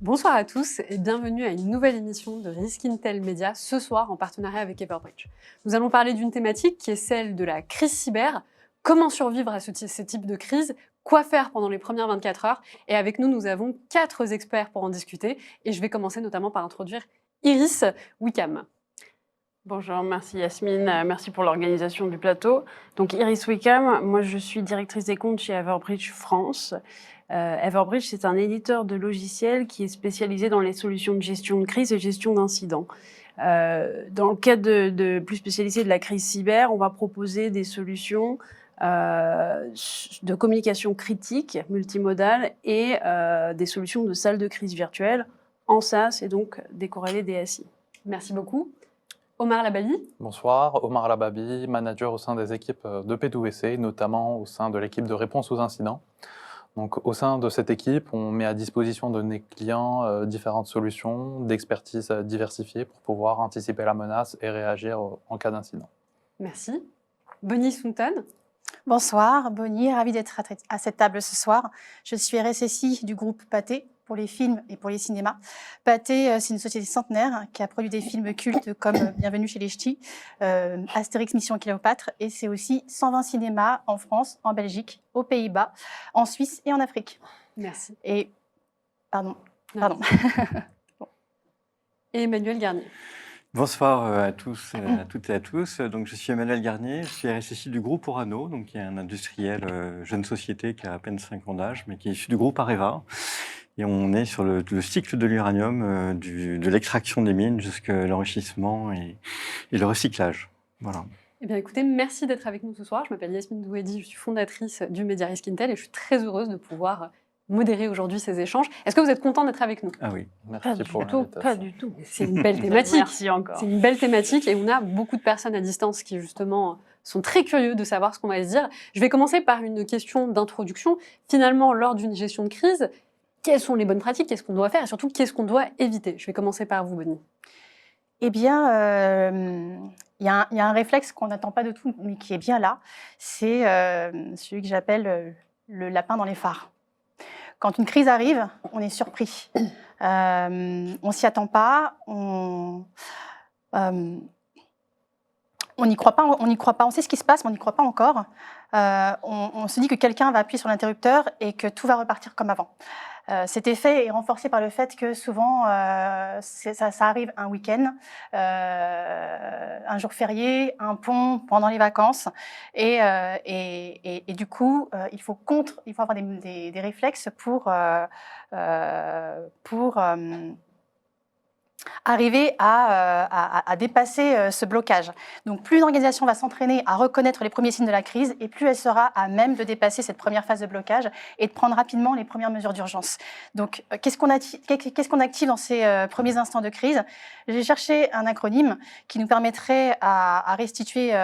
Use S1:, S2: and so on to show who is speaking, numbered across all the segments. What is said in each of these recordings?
S1: Bonsoir à tous et bienvenue à une nouvelle émission de Risk Intel Media, ce soir en partenariat avec Everbridge. Nous allons parler d'une thématique qui est celle de la crise cyber, comment survivre à ce type de crise, quoi faire pendant les premières 24 heures. Et avec nous, nous avons 4 experts pour en discuter et je vais commencer notamment par introduire Iris Wickham.
S2: Bonjour, merci Yasmine, merci pour l'organisation du plateau. Donc Iris Wickham, moi je suis directrice des comptes chez Everbridge France. Everbridge, c'est un éditeur de logiciels qui est spécialisé dans les solutions de gestion de crise et gestion d'incidents. Dans le cadre de plus spécialisé de la crise cyber, on va proposer des solutions de communication critique, multimodale et des solutions de salle de crise virtuelle en SaaS et donc décorrélées DSI.
S1: Merci beaucoup. Omar Lababi.
S3: Bonsoir, Omar Lababi, manager au sein des équipes de P2VC, notamment au sein de l'équipe de réponse aux incidents. Donc, au sein de cette équipe, on met à disposition de nos clients différentes solutions d'expertise diversifiées pour pouvoir anticiper la menace et réagir en cas d'incident.
S1: Merci. Bonnie Sountan.
S4: Bonsoir, Bonnie, ravie d'être à cette table ce soir. Je suis RSSI du groupe Pathé pour les films et pour les cinémas. Pathé, c'est une société centenaire qui a produit des films cultes comme Bienvenue chez les Ch'tis, Astérix Mission Cléopâtre, et c'est aussi 120 cinémas en France, en Belgique, aux Pays-Bas, en Suisse et en Afrique.
S1: Merci.
S4: Et pardon.
S1: Et Emmanuel Garnier.
S5: Bonsoir à tous, à toutes et à tous. Donc, je suis Emmanuel Garnier, je suis RSSI du groupe Orano, donc, qui est un industriel jeune société qui a à peine 5 ans d'âge, mais qui est issu du groupe Areva. Et on est sur le cycle de l'uranium, de l'extraction des mines jusqu'à l'enrichissement et le recyclage. Voilà.
S1: Eh bien, écoutez, merci d'être avec nous ce soir. Je m'appelle Yasmine Douedi, je suis fondatrice du Média Risk Intel et je suis très heureuse de pouvoir modérer aujourd'hui ces échanges. Est-ce que vous êtes content d'être avec nous?
S5: Ah oui.
S3: Merci pour l'invitation.
S2: Pas du tout.
S1: C'est une belle thématique.
S2: Merci encore.
S1: C'est une belle thématique et on a beaucoup de personnes à distance qui justement sont très curieux de savoir ce qu'on va se dire. Je vais commencer par une question d'introduction. Finalement, lors d'une gestion de crise, quelles sont les bonnes pratiques? Qu'est-ce qu'on doit faire et surtout qu'est-ce qu'on doit éviter? Je vais commencer par vous, Bonnie.
S4: Eh bien, il y a un réflexe qu'on n'attend pas de tout, mais qui est bien là. C'est celui que j'appelle le lapin dans les phares. Quand une crise arrive, on est surpris. On s'y attend pas. On n'y croit pas. On n'y croit pas. On sait ce qui se passe, mais on n'y croit pas encore. On se dit que quelqu'un va appuyer sur l'interrupteur et que tout va repartir comme avant. Cet effet est renforcé par le fait que souvent, ça arrive un week-end, un jour férié, un pont pendant les vacances. Et du coup, il faut avoir des réflexes pour arriver à dépasser ce blocage. Donc, plus une organisation va s'entraîner à reconnaître les premiers signes de la crise et plus elle sera à même de dépasser cette première phase de blocage et de prendre rapidement les premières mesures d'urgence. Donc, qu'est-ce qu'on active dans ces premiers instants de crise? J'ai cherché un acronyme qui nous permettrait à restituer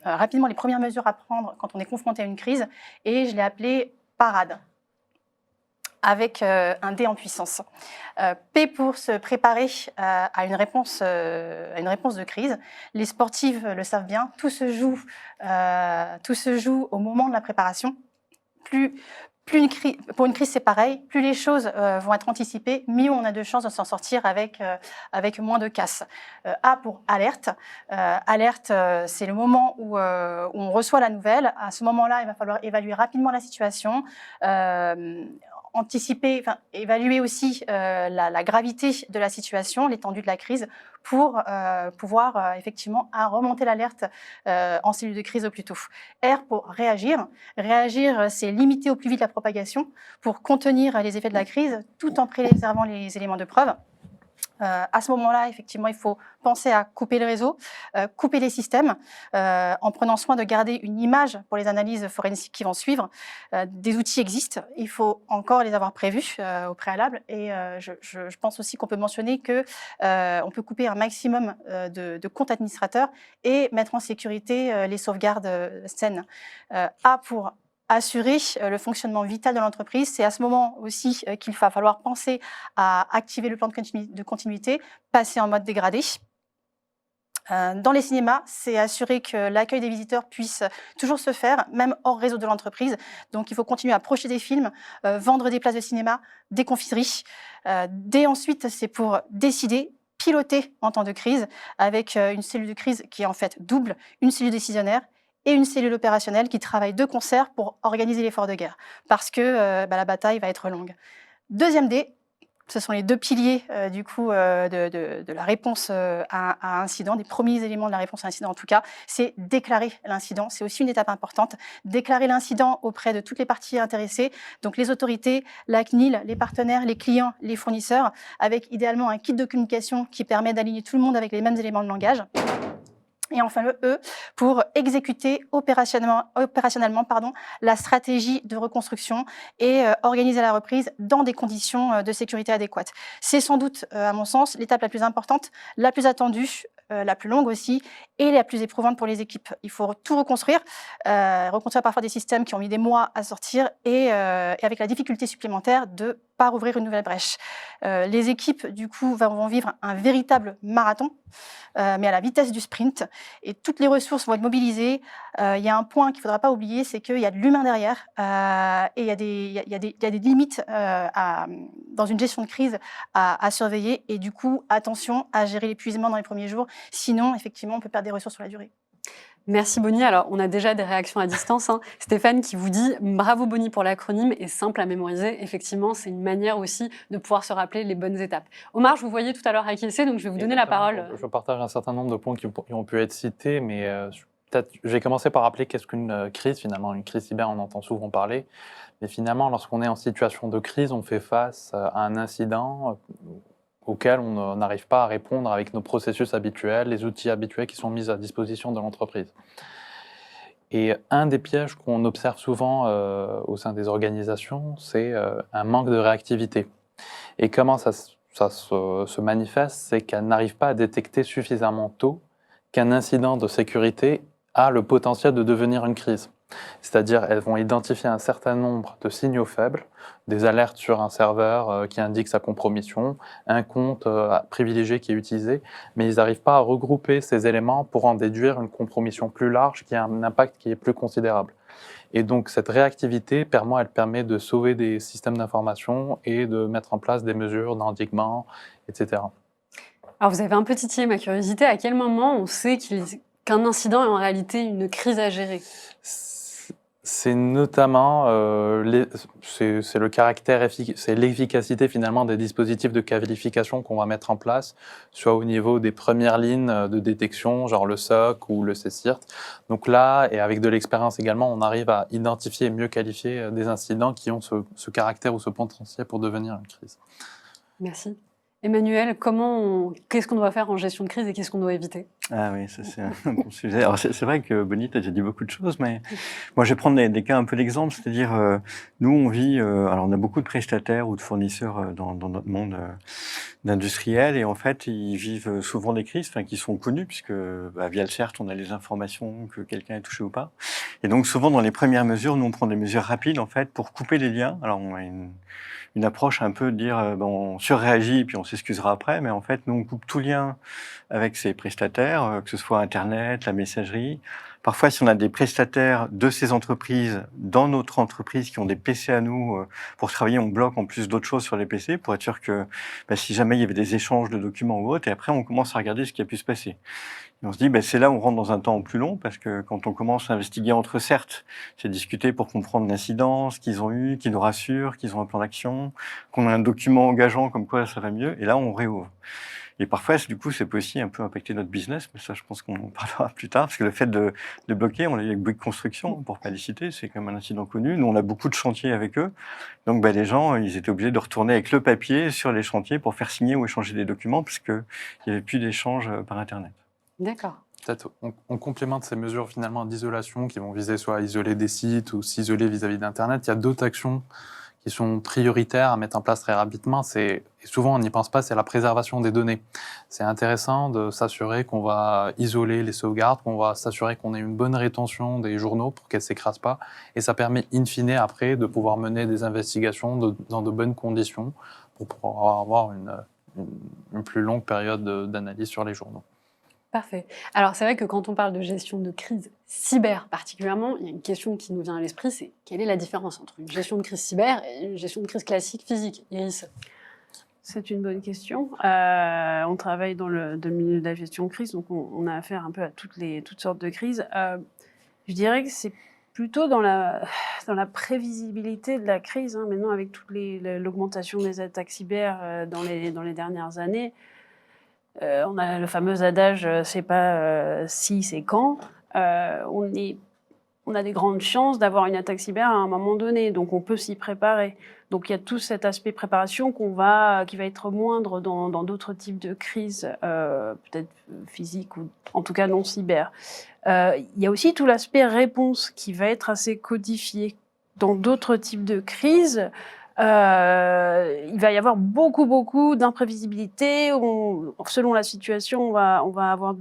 S4: rapidement les premières mesures à prendre quand on est confronté à une crise et je l'ai appelé PARADE, avec un D en puissance. P pour se préparer à une réponse de crise. Les sportifs le savent bien, tout se joue au moment de la préparation. Pour une crise, c'est pareil. Plus les choses vont être anticipées, mieux on a de chances de s'en sortir avec moins de casse. A pour alerte. Alerte, c'est le moment où on reçoit la nouvelle. À ce moment-là, il va falloir évaluer rapidement la situation, évaluer aussi la gravité de la situation, l'étendue de la crise, pour pouvoir effectivement remonter l'alerte en cellule de crise au plus tôt. R pour réagir. Réagir, c'est limiter au plus vite la propagation pour contenir les effets de la crise tout en préservant les éléments de preuve. À ce moment-là, effectivement, il faut penser à couper le réseau, couper les systèmes, en prenant soin de garder une image pour les analyses forensiques qui vont suivre. Des outils existent, il faut encore les avoir prévus au préalable. Et je pense aussi qu'on peut mentionner qu'on peut couper un maximum de comptes administrateurs et mettre en sécurité les sauvegardes saines. A pour assurer le fonctionnement vital de l'entreprise. C'est à ce moment aussi qu'il va falloir penser à activer le plan de continuité, passer en mode dégradé. Dans les cinémas, c'est assurer que l'accueil des visiteurs puisse toujours se faire, même hors réseau de l'entreprise. Donc, il faut continuer à projeter des films, vendre des places de cinéma, des confiseries. Dès ensuite, c'est pour décider, piloter en temps de crise, avec une cellule de crise qui est en fait double, une cellule décisionnaire et une cellule opérationnelle qui travaillent de concert pour organiser l'effort de guerre, parce que la bataille va être longue. Deuxième D, ce sont les deux piliers de la réponse à incident, des premiers éléments de la réponse à incident en tout cas, c'est déclarer l'incident. C'est aussi une étape importante. Déclarer l'incident auprès de toutes les parties intéressées, donc les autorités, la CNIL, les partenaires, les clients, les fournisseurs, avec idéalement un kit de communication qui permet d'aligner tout le monde avec les mêmes éléments de langage. Et enfin le E, pour exécuter opérationnellement la stratégie de reconstruction et organiser la reprise dans des conditions de sécurité adéquates. C'est sans doute, à mon sens, l'étape la plus importante, la plus attendue, la plus longue aussi, et la plus éprouvante pour les équipes. Il faut tout reconstruire, reconstruire parfois des systèmes qui ont mis des mois à sortir, et avec la difficulté supplémentaire de pas rouvrir une nouvelle brèche. Les équipes, du coup, vont vivre un véritable marathon, mais à la vitesse du sprint, et toutes les ressources vont être mobilisées. Il y a un point qu'il ne faudra pas oublier, c'est qu'il y a de l'humain derrière, et il y a des limites dans une gestion de crise à surveiller, et du coup, attention à gérer l'épuisement dans les premiers jours, sinon, effectivement, on peut perdre des ressources sur la durée.
S1: Merci Bonnie. Alors, on a déjà des réactions à distance. Stéphane qui vous dit « Bravo Bonnie pour l'acronyme et simple à mémoriser ». Effectivement, c'est une manière aussi de pouvoir se rappeler les bonnes étapes. Omar, je vous voyais tout à l'heure acquiescer, donc je vais vous donner la parole.
S3: Je partage un certain nombre de points qui ont pu être cités, mais peut-être je vais commencer par rappeler qu'est-ce qu'une crise finalement. Une crise cyber, on entend souvent parler, mais finalement, lorsqu'on est en situation de crise, on fait face à un incident auquel on n'arrive pas à répondre avec nos processus habituels, les outils habituels qui sont mis à disposition de l'entreprise. Et un des pièges qu'on observe souvent au sein des organisations, c'est un manque de réactivité. Et comment ça se manifeste, c'est qu'elles n'arrivent pas à détecter suffisamment tôt qu'un incident de sécurité a le potentiel de devenir une crise. C'est-à-dire, elles vont identifier un certain nombre de signaux faibles, des alertes sur un serveur qui indique sa compromission, un compte privilégié qui est utilisé, mais ils n'arrivent pas à regrouper ces éléments pour en déduire une compromission plus large qui a un impact qui est plus considérable. Et donc, cette réactivité, elle permet de sauver des systèmes d'information et de mettre en place des mesures d'endiguement, etc.
S1: Alors, vous avez un peu titillé ma curiosité. À quel moment on sait qu'un incident est en réalité une crise à gérer ?
S3: C'est notamment c'est le caractère, c'est l'efficacité finalement des dispositifs de qualification qu'on va mettre en place, soit au niveau des premières lignes de détection, genre le SOC ou le CSIRT. Donc là, et avec de l'expérience également, on arrive à identifier et mieux qualifier des incidents qui ont ce caractère ou ce potentiel pour devenir une crise.
S1: Merci. Emmanuel, qu'est-ce qu'on doit faire en gestion de crise et qu'est-ce qu'on doit éviter ?
S5: Ah oui, ça c'est un bon sujet. Alors c'est vrai que Bonnie, tu as déjà dit beaucoup de choses, mais moi je vais prendre des cas un peu d'exemple, c'est-à-dire nous on vit, alors on a beaucoup de prestataires ou de fournisseurs dans notre monde d'industriels, et en fait ils vivent souvent des crises, qui sont connues, puisque via le CERT on a les informations que quelqu'un est touché ou pas. Et donc souvent dans les premières mesures, nous on prend des mesures rapides en fait pour couper les liens. Alors on a une approche un peu de dire on surréagit puis on s'excusera après, mais en fait nous on coupe tout lien avec ces prestataires, que ce soit Internet, la messagerie. Parfois, si on a des prestataires de ces entreprises dans notre entreprise qui ont des PC à nous pour travailler, on bloque en plus d'autres choses sur les PC pour être sûr que si jamais il y avait des échanges de documents ou autre, et après on commence à regarder ce qui a pu se passer. Et on se dit, c'est là où on rentre dans un temps plus long, parce que quand on commence à investiguer entre certes, c'est discuter pour comprendre l'incident, ce qu'ils ont eu, qu'ils nous rassurent, qu'ils ont un plan d'action, qu'on a un document engageant comme quoi ça va mieux, et là on réouvre. Et parfois, du coup, ça peut aussi un peu impacter notre business, mais ça, je pense qu'on en parlera plus tard, parce que le fait de bloquer, on l'a eu avec Bouygues Construction, pour pas les citer, c'est quand même un incident connu. Nous, on a beaucoup de chantiers avec eux, donc les gens, ils étaient obligés de retourner avec le papier sur les chantiers pour faire signer ou échanger des documents, parce qu'il n'y avait plus d'échanges par Internet.
S1: D'accord.
S3: Peut-être on complémente ces mesures finalement d'isolation qui vont viser soit à isoler des sites ou s'isoler vis-à-vis d'Internet. Il y a d'autres actions qui sont prioritaires à mettre en place très rapidement. Et souvent on n'y pense pas, c'est la préservation des données. C'est intéressant de s'assurer qu'on va isoler les sauvegardes, qu'on va s'assurer qu'on ait une bonne rétention des journaux pour qu'elles ne s'écrasent pas. Et ça permet in fine après de pouvoir mener des investigations dans de bonnes conditions pour pouvoir avoir une plus longue période d'analyse sur les journaux.
S1: Parfait. Alors, c'est vrai que quand on parle de gestion de crise cyber particulièrement, il y a une question qui nous vient à l'esprit, c'est quelle est la différence entre une gestion de crise cyber et une gestion de crise classique physique? Iris?
S2: C'est une bonne question. On travaille dans le milieu de la gestion de crise, donc on a affaire un peu à toutes sortes de crises. Je dirais que c'est plutôt dans la prévisibilité de la crise. Maintenant, avec l'augmentation des attaques cyber dans les dernières années, on a le fameux adage c'est pas si, c'est quand. On a des grandes chances d'avoir une attaque cyber à un moment donné, donc on peut s'y préparer. Donc il y a tout cet aspect préparation qui va être moindre dans d'autres types de crises, peut-être physiques ou en tout cas non cyber. Il y a aussi tout l'aspect réponse qui va être assez codifié. Dans d'autres types de crises, il va y avoir beaucoup d'imprévisibilité. Selon la situation, on va avoir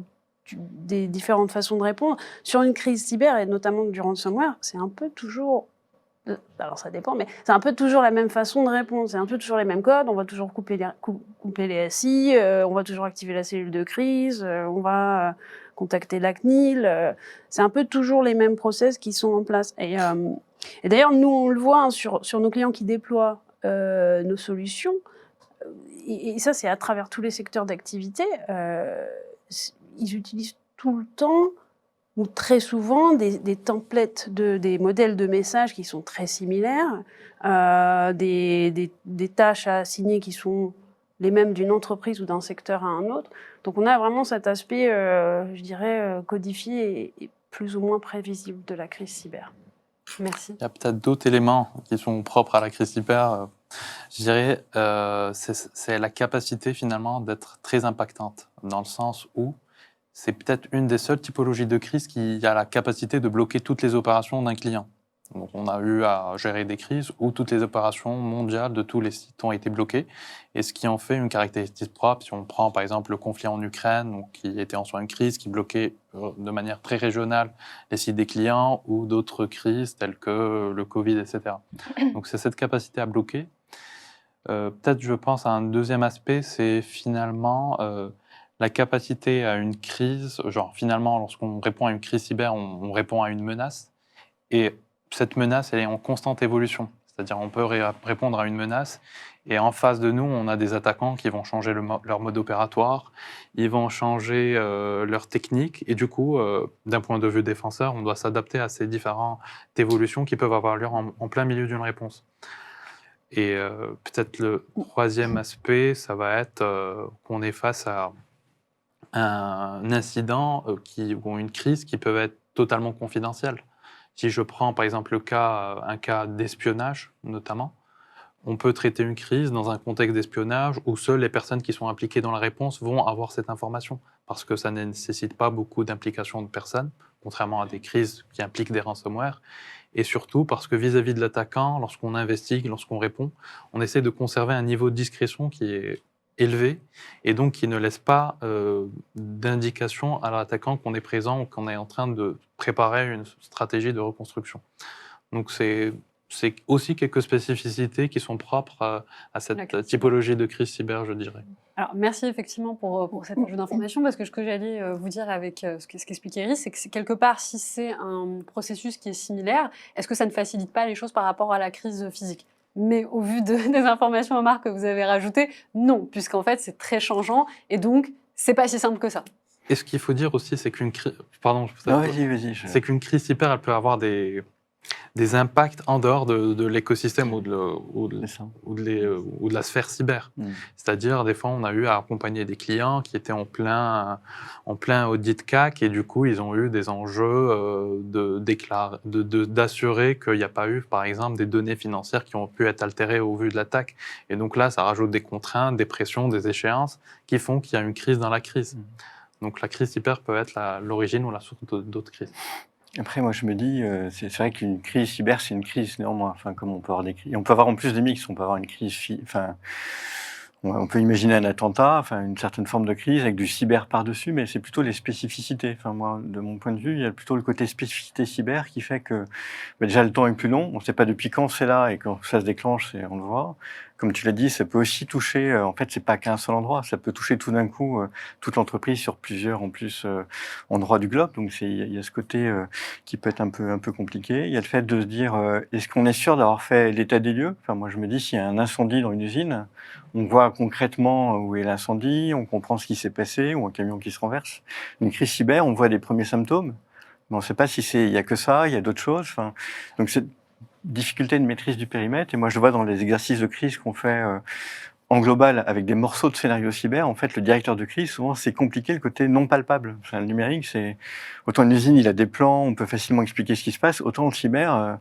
S2: des différentes façons de répondre. Sur une crise cyber, et notamment du ransomware, c'est un peu toujours... Alors ça dépend, mais c'est un peu toujours la même façon de répondre. C'est un peu toujours les mêmes codes. On va toujours couper les SI, on va toujours activer la cellule de crise, on va contacter la CNIL. C'est un peu toujours les mêmes process qui sont en place. Et d'ailleurs, nous, on le voit sur nos clients qui déploient nos solutions. Et ça, c'est à travers tous les secteurs d'activité. Ils utilisent tout le temps ou très souvent des templates, des modèles de messages qui sont très similaires, des tâches à assigner qui sont les mêmes d'une entreprise ou d'un secteur à un autre. Donc on a vraiment cet aspect, je dirais, codifié et plus ou moins prévisible de la crise cyber.
S1: Merci.
S3: Il y a peut-être d'autres éléments qui sont propres à la crise cyber. Je dirais, c'est la capacité finalement d'être très impactante, dans le sens où c'est peut-être une des seules typologies de crise qui a la capacité de bloquer toutes les opérations d'un client. Donc, on a eu à gérer des crises où toutes les opérations mondiales de tous les sites ont été bloquées. Et ce qui en fait une caractéristique propre, si on prend par exemple le conflit en Ukraine, donc, qui était en soi une crise qui bloquait de manière très régionale les sites des clients, ou d'autres crises telles que le Covid, etc. Donc c'est cette capacité à bloquer. Peut-être je pense à un deuxième aspect, c'est finalement la capacité à une crise, genre finalement lorsqu'on répond à une crise cyber, on répond à une menace, et cette menace elle est en constante évolution, c'est-à-dire on peut répondre à une menace, et en face de nous on a des attaquants qui vont changer leur mode opératoire, ils vont changer leur technique, et du coup d'un point de vue défenseur, on doit s'adapter à ces différentes évolutions qui peuvent avoir lieu en plein milieu d'une réponse. Et peut-être le troisième aspect, ça va être qu'on est face à un incident ou une crise qui peut être totalement confidentielle. Si je prends par exemple un cas d'espionnage notamment, on peut traiter une crise dans un contexte d'espionnage où seules les personnes qui sont impliquées dans la réponse vont avoir cette information, parce que ça ne nécessite pas beaucoup d'implication de personnes, contrairement à des crises qui impliquent des ransomware, et surtout parce que vis-à-vis de l'attaquant, lorsqu'on investigue, lorsqu'on répond, on essaie de conserver un niveau de discrétion qui est élevé, et donc qui ne laisse pas d'indication à l'attaquant qu'on est présent ou qu'on est en train de préparer une stratégie de reconstruction. Donc c'est aussi quelques spécificités qui sont propres à cette typologie de crise cyber, je dirais.
S1: Alors, merci effectivement pour cet ajout d'information, parce que ce que j'allais vous dire avec ce qu'explique Iris, c'est que quelque part, si c'est un processus qui est similaire, est-ce que ça ne facilite pas les choses par rapport à la crise physique ? Mais au vu des informations, Omar, que vous avez rajoutées, non, puisqu'en fait, c'est très changeant, et donc, c'est pas si simple que ça.
S3: Et ce qu'il faut dire aussi, c'est qu'une crise... Pardon,
S5: vas-y.
S3: C'est qu'une crise cyber, elle peut avoir des impacts en dehors de l'écosystème ou de la sphère cyber. C'est-à-dire, des fois, on a eu à accompagner des clients qui étaient en plein audit CAC, et du coup, ils ont eu des enjeux d'assurer qu'il n'y a pas eu, par exemple, des données financières qui ont pu être altérées au vu de l'attaque. Et donc là, ça rajoute des contraintes, des pressions, des échéances qui font qu'il y a une crise dans la crise. Donc la crise cyber peut être l'origine ou la source d'autres crises.
S5: Après, moi, je me dis, c'est vrai qu'une crise cyber, c'est une crise néanmoins. Enfin, comme on peut avoir des crises, on peut avoir en plus des mix. On peut avoir une crise, on peut imaginer un attentat, une certaine forme de crise avec du cyber par-dessus, mais c'est plutôt les spécificités. Enfin, moi, de mon point de vue, il y a plutôt le côté spécificité cyber qui fait que déjà le temps est plus long. On ne sait pas depuis quand c'est là, et quand ça se déclenche, on le voit. comme tu l'as dit, ça peut aussi toucher, en fait, c'est pas qu'un seul endroit, ça peut toucher tout d'un coup toute l'entreprise sur plusieurs, en plus, endroits du globe. Donc, il y a ce côté qui peut être un peu compliqué. Il y a le fait de se dire, est-ce qu'on est sûr d'avoir fait l'état des lieux? Enfin, moi, je me dis, s'il y a un incendie dans une usine, on voit concrètement où est l'incendie, on comprend ce qui s'est passé, ou un camion qui se renverse. Une crise cyber, on voit les premiers symptômes, mais on ne sait pas si il y a que ça, il y a d'autres choses. Enfin, donc, c'est difficulté de maîtrise du périmètre. Et moi, je vois dans les exercices de crise qu'on fait en global avec des morceaux de scénario cyber, en fait, le directeur de crise, souvent, c'est compliqué le côté non palpable. Enfin, le numérique, c'est autant une usine, il a des plans, on peut facilement expliquer ce qui se passe. Autant le cyber,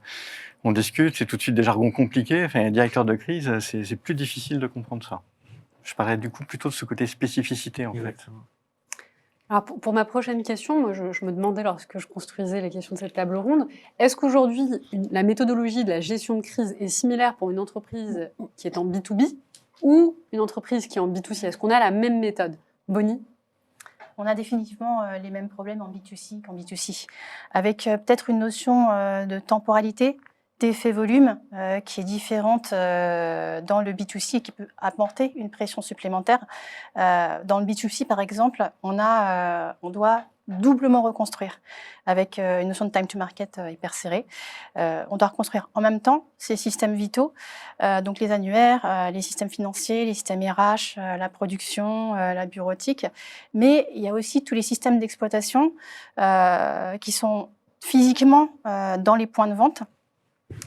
S5: on discute, c'est tout de suite des jargons compliqués. Enfin, un directeur de crise, c'est plus difficile de comprendre ça. Je parlais du coup plutôt de ce côté spécificité, en fait.
S1: Alors pour ma prochaine question, moi, je me demandais lorsque je construisais les questions de cette table ronde, est-ce qu'aujourd'hui, la méthodologie de la gestion de crise est similaire pour une entreprise qui est en B2B ou une entreprise qui est en B2C? Est-ce qu'on a la même méthode? Bonnie?
S4: On a définitivement les mêmes problèmes en B2C qu'en B2C, avec peut-être une notion de temporalité, d'effet volume qui est différente dans le B2C et qui peut apporter une pression supplémentaire. Dans le B2C, par exemple, on doit doublement reconstruire avec une notion de time to market hyper serrée. On doit reconstruire en même temps ces systèmes vitaux, donc les annuaires, les systèmes financiers, les systèmes RH, la production, la bureautique, mais il y a aussi tous les systèmes d'exploitation qui sont physiquement dans les points de vente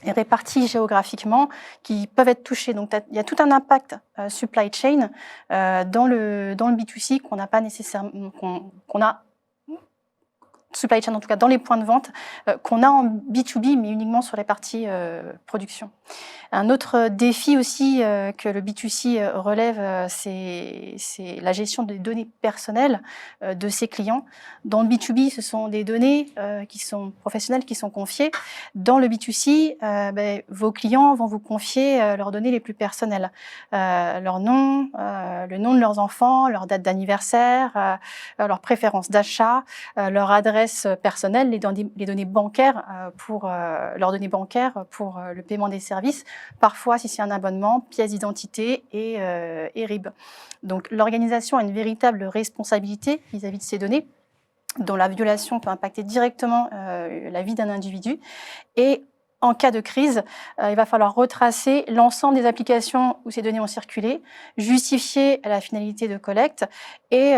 S4: et répartis géographiquement, qui peuvent être touchés. Donc, il y a tout un impact supply chain dans le B2C qu'on n'a pas nécessairement, qu'on a supply chain en tout cas dans les points de vente qu'on a en B2B, mais uniquement sur les parties production. Un autre défi aussi que le B2C relève, c'est la gestion des données personnelles de ses clients. Dans le B2B, ce sont des données qui sont professionnelles, qui sont confiées. Dans le B2C, vos clients vont vous confier leurs données les plus personnelles. Leur nom, le nom de leurs enfants, leur date d'anniversaire, leurs préférences d'achat, leur adresse personnelle, les données bancaires leurs données bancaires pour le paiement des services. Parfois, si c'est un abonnement, pièce d'identité et RIB. Donc, l'organisation a une véritable responsabilité vis-à-vis de ces données, dont la violation peut impacter directement la vie d'un individu. Et en cas de crise, il va falloir retracer l'ensemble des applications où ces données ont circulé, justifier la finalité de collecte et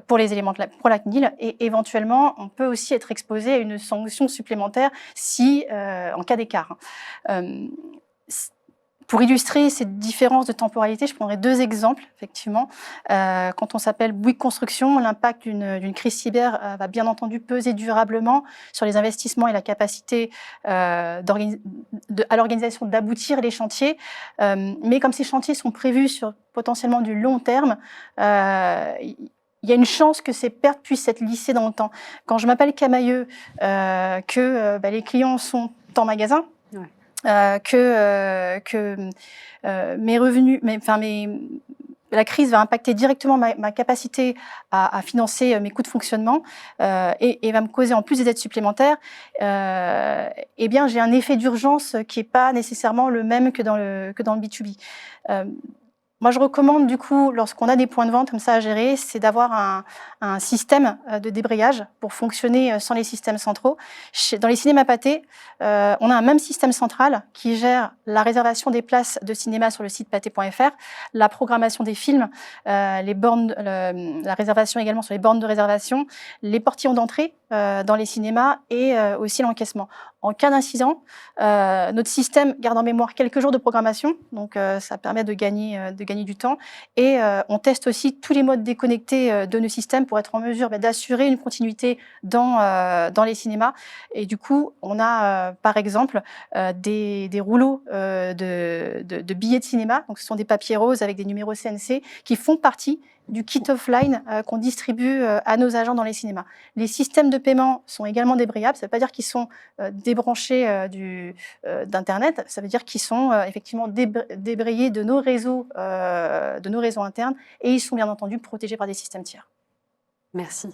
S4: pour les éléments pour la CNIL, et éventuellement, on peut aussi être exposé à une sanction supplémentaire si en cas d'écart. Pour illustrer ces différences de temporalité, je prendrai deux exemples, effectivement. Quand on s'appelle Bouygues Construction, l'impact d'une crise cyber va bien entendu peser durablement sur les investissements et la capacité à l'organisation d'aboutir les chantiers. Mais comme ces chantiers sont prévus sur potentiellement du long terme, il y a une chance que ces pertes puissent être lissées dans le temps. Quand je m'appelle Camailleux, que les clients sont en magasin, que mes revenus, la crise va impacter directement ma capacité à financer mes coûts de fonctionnement et va me causer en plus des aides supplémentaires, eh bien j'ai un effet d'urgence qui n'est pas nécessairement le même que dans le B2B. Moi, je recommande du coup, lorsqu'on a des points de vente comme ça à gérer, c'est d'avoir un système de débrayage pour fonctionner sans les systèmes centraux. Dans les cinémas Pathé, on a un même système central qui gère la réservation des places de cinéma sur le site pathé.fr, la programmation des films, les bornes, la réservation également sur les bornes de réservation, les portillons d'entrée dans les cinémas et aussi l'encaissement. En cas d'incident, notre système garde en mémoire quelques jours de programmation, donc ça permet de gagner du temps. Et on teste aussi tous les modes déconnectés de nos systèmes pour être en mesure d'assurer une continuité dans les cinémas. Et du coup, on a par exemple des rouleaux de billets de cinéma, donc ce sont des papiers roses avec des numéros CNC qui font partie du kit offline qu'on distribue à nos agents dans les cinémas. Les systèmes de paiement sont également débrayables. Ça ne veut pas dire qu'ils sont débranchés d'Internet. Ça veut dire qu'ils sont effectivement débrayés de nos réseaux internes et ils sont bien entendu protégés par des systèmes tiers.
S1: Merci.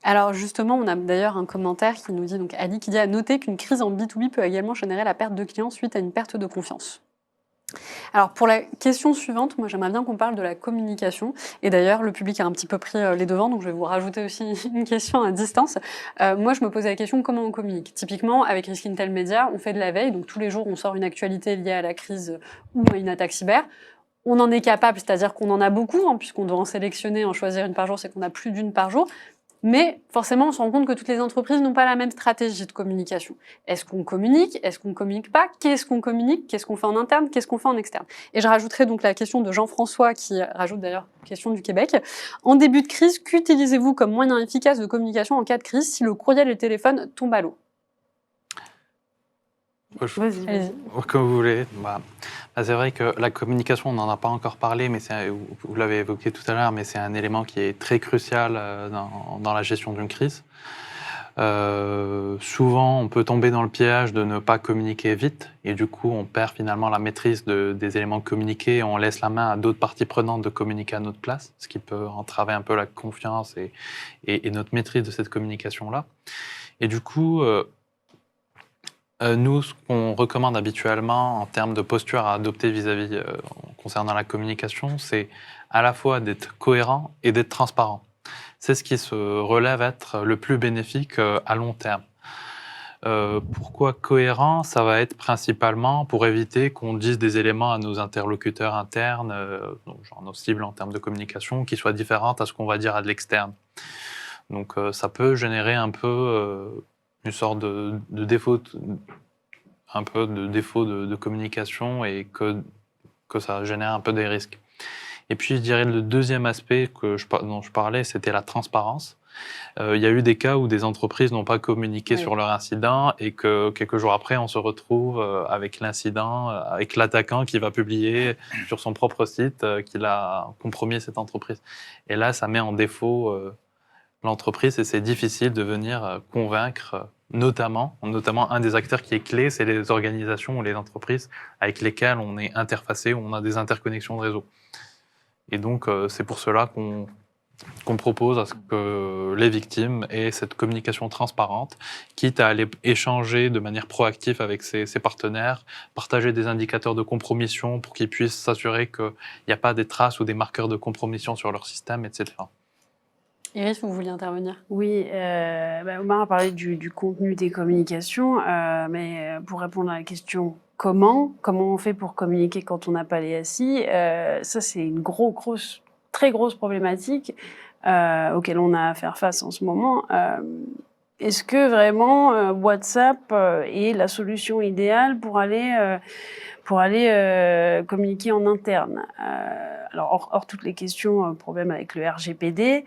S1: Alors justement, on a d'ailleurs un commentaire qui nous dit, donc Ali qui dit à noter qu'une crise en B2B peut également générer la perte de clients suite à une perte de confiance. Alors pour la question suivante, moi j'aimerais bien qu'on parle de la communication. Et d'ailleurs, le public a un petit peu pris les devants, donc je vais vous rajouter aussi une question à distance. Moi je me posais la question comment on communique. Typiquement, avec Risk Intel Media, on fait de la veille, donc tous les jours on sort une actualité liée à la crise ou à une attaque cyber. On en est capable, c'est-à-dire qu'on en a beaucoup, puisqu'on doit en sélectionner, en choisir une par jour, c'est qu'on a plus d'une par jour. Mais forcément, on se rend compte que toutes les entreprises n'ont pas la même stratégie de communication. Est-ce qu'on communique? Est-ce qu'on communique pas? Qu'est-ce qu'on communique? Qu'est-ce qu'on fait en interne? Qu'est-ce qu'on fait en externe? Et je rajouterai donc la question de Jean-François, qui rajoute d'ailleurs question du Québec. En début de crise, qu'utilisez-vous comme moyen efficace de communication en cas de crise si le courriel et le téléphone tombent à l'eau?
S2: Vas-y.
S1: Allez-y.
S3: Comme vous voulez. C'est vrai que la communication, on n'en a pas encore parlé, mais vous l'avez évoqué tout à l'heure, mais c'est un élément qui est très crucial dans la gestion d'une crise. Souvent, on peut tomber dans le piège de ne pas communiquer vite, et du coup, on perd finalement la maîtrise des éléments communiqués, et on laisse la main à d'autres parties prenantes de communiquer à notre place, ce qui peut entraver un peu la confiance et notre maîtrise de cette communication-là. Et du coup, nous, ce qu'on recommande habituellement en termes de posture à adopter vis-à-vis concernant la communication, c'est à la fois d'être cohérent et d'être transparent. C'est ce qui se relève être le plus bénéfique à long terme. Pourquoi cohérent? Ça va être principalement pour éviter qu'on dise des éléments à nos interlocuteurs internes, genre nos cibles en termes de communication, qui soient différentes à ce qu'on va dire à de l'externe. Donc ça peut générer un peu une sorte de défaut, un peu de défaut de communication, et que ça génère un peu des risques. Et puis je dirais le deuxième aspect dont je parlais, c'était la transparence. Il y a eu des cas où des entreprises n'ont pas communiqué sur leur incident, et que quelques jours après, on se retrouve avec l'incident, avec l'attaquant qui va publier sur son propre site qu'il a compromis cette entreprise. Et là, ça met en défaut l'entreprise, et c'est difficile de venir convaincre, notamment un des acteurs qui est clé, c'est les organisations ou les entreprises avec lesquelles on est interfacé, où on a des interconnexions de réseau. Et donc, c'est pour cela qu'on propose à ce que les victimes aient cette communication transparente, quitte à aller échanger de manière proactive avec ses partenaires, partager des indicateurs de compromission pour qu'ils puissent s'assurer qu'il n'y a pas des traces ou des marqueurs de compromission sur leur système, etc.
S1: Iris, vous vouliez intervenir?
S2: Oui, Omar a parlé du contenu des communications, mais pour répondre à la question comment on fait pour communiquer quand on n'a pas les SI, ça c'est une très grosse problématique auquel on a à faire face en ce moment. Est-ce que vraiment WhatsApp est la solution idéale pour aller communiquer en interne? Alors hors toutes les questions, problème avec le RGPD.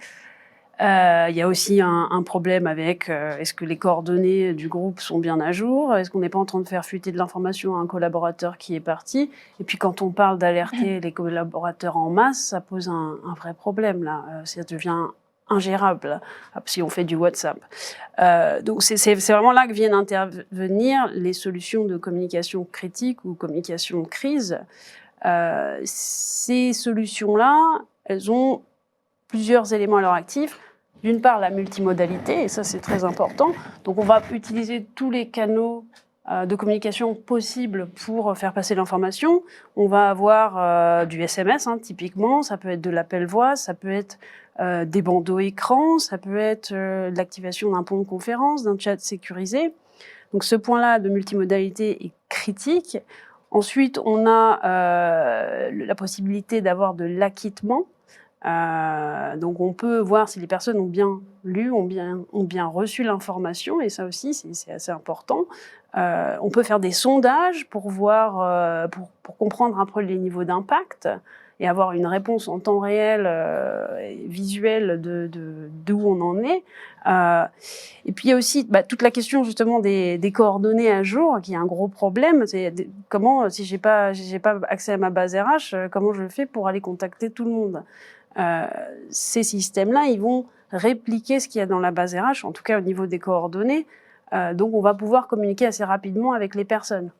S2: Il y a aussi un problème avec est-ce que les coordonnées du groupe sont bien à jour? Est-ce qu'on n'est pas en train de faire fuiter de l'information à un collaborateur qui est parti? Et puis quand on parle d'alerter les collaborateurs en masse, ça pose un vrai problème là. Ça devient ingérable si on fait du WhatsApp. Donc c'est vraiment là que viennent intervenir les solutions de communication critique ou communication de crise. Ces solutions-là, elles ont plusieurs éléments à leur actif. D'une part, la multimodalité, et ça c'est très important. Donc on va utiliser tous les canaux de communication possibles pour faire passer l'information. On va avoir du SMS, typiquement, ça peut être de l'appel voix, ça peut être des bandeaux écrans, ça peut être l'activation d'un pont de conférence, d'un chat sécurisé. Donc ce point-là de multimodalité est critique. Ensuite, on a la possibilité d'avoir de l'acquittement. Donc on peut voir si les personnes ont bien lu, ont bien reçu l'information, et ça aussi c'est assez important. On peut faire des sondages pour voir, pour comprendre un peu les niveaux d'impact et avoir une réponse en temps réel, visuelle d'où on en est. Et puis il y a aussi toute la question justement des coordonnées à jour, qui est un gros problème. C'est comment, si j'ai pas accès à ma base RH, comment je fais pour aller contacter tout le monde? Ces systèmes-là, ils vont répliquer ce qu'il y a dans la base RH, en tout cas au niveau des coordonnées. Donc, on va pouvoir communiquer assez rapidement avec les personnes.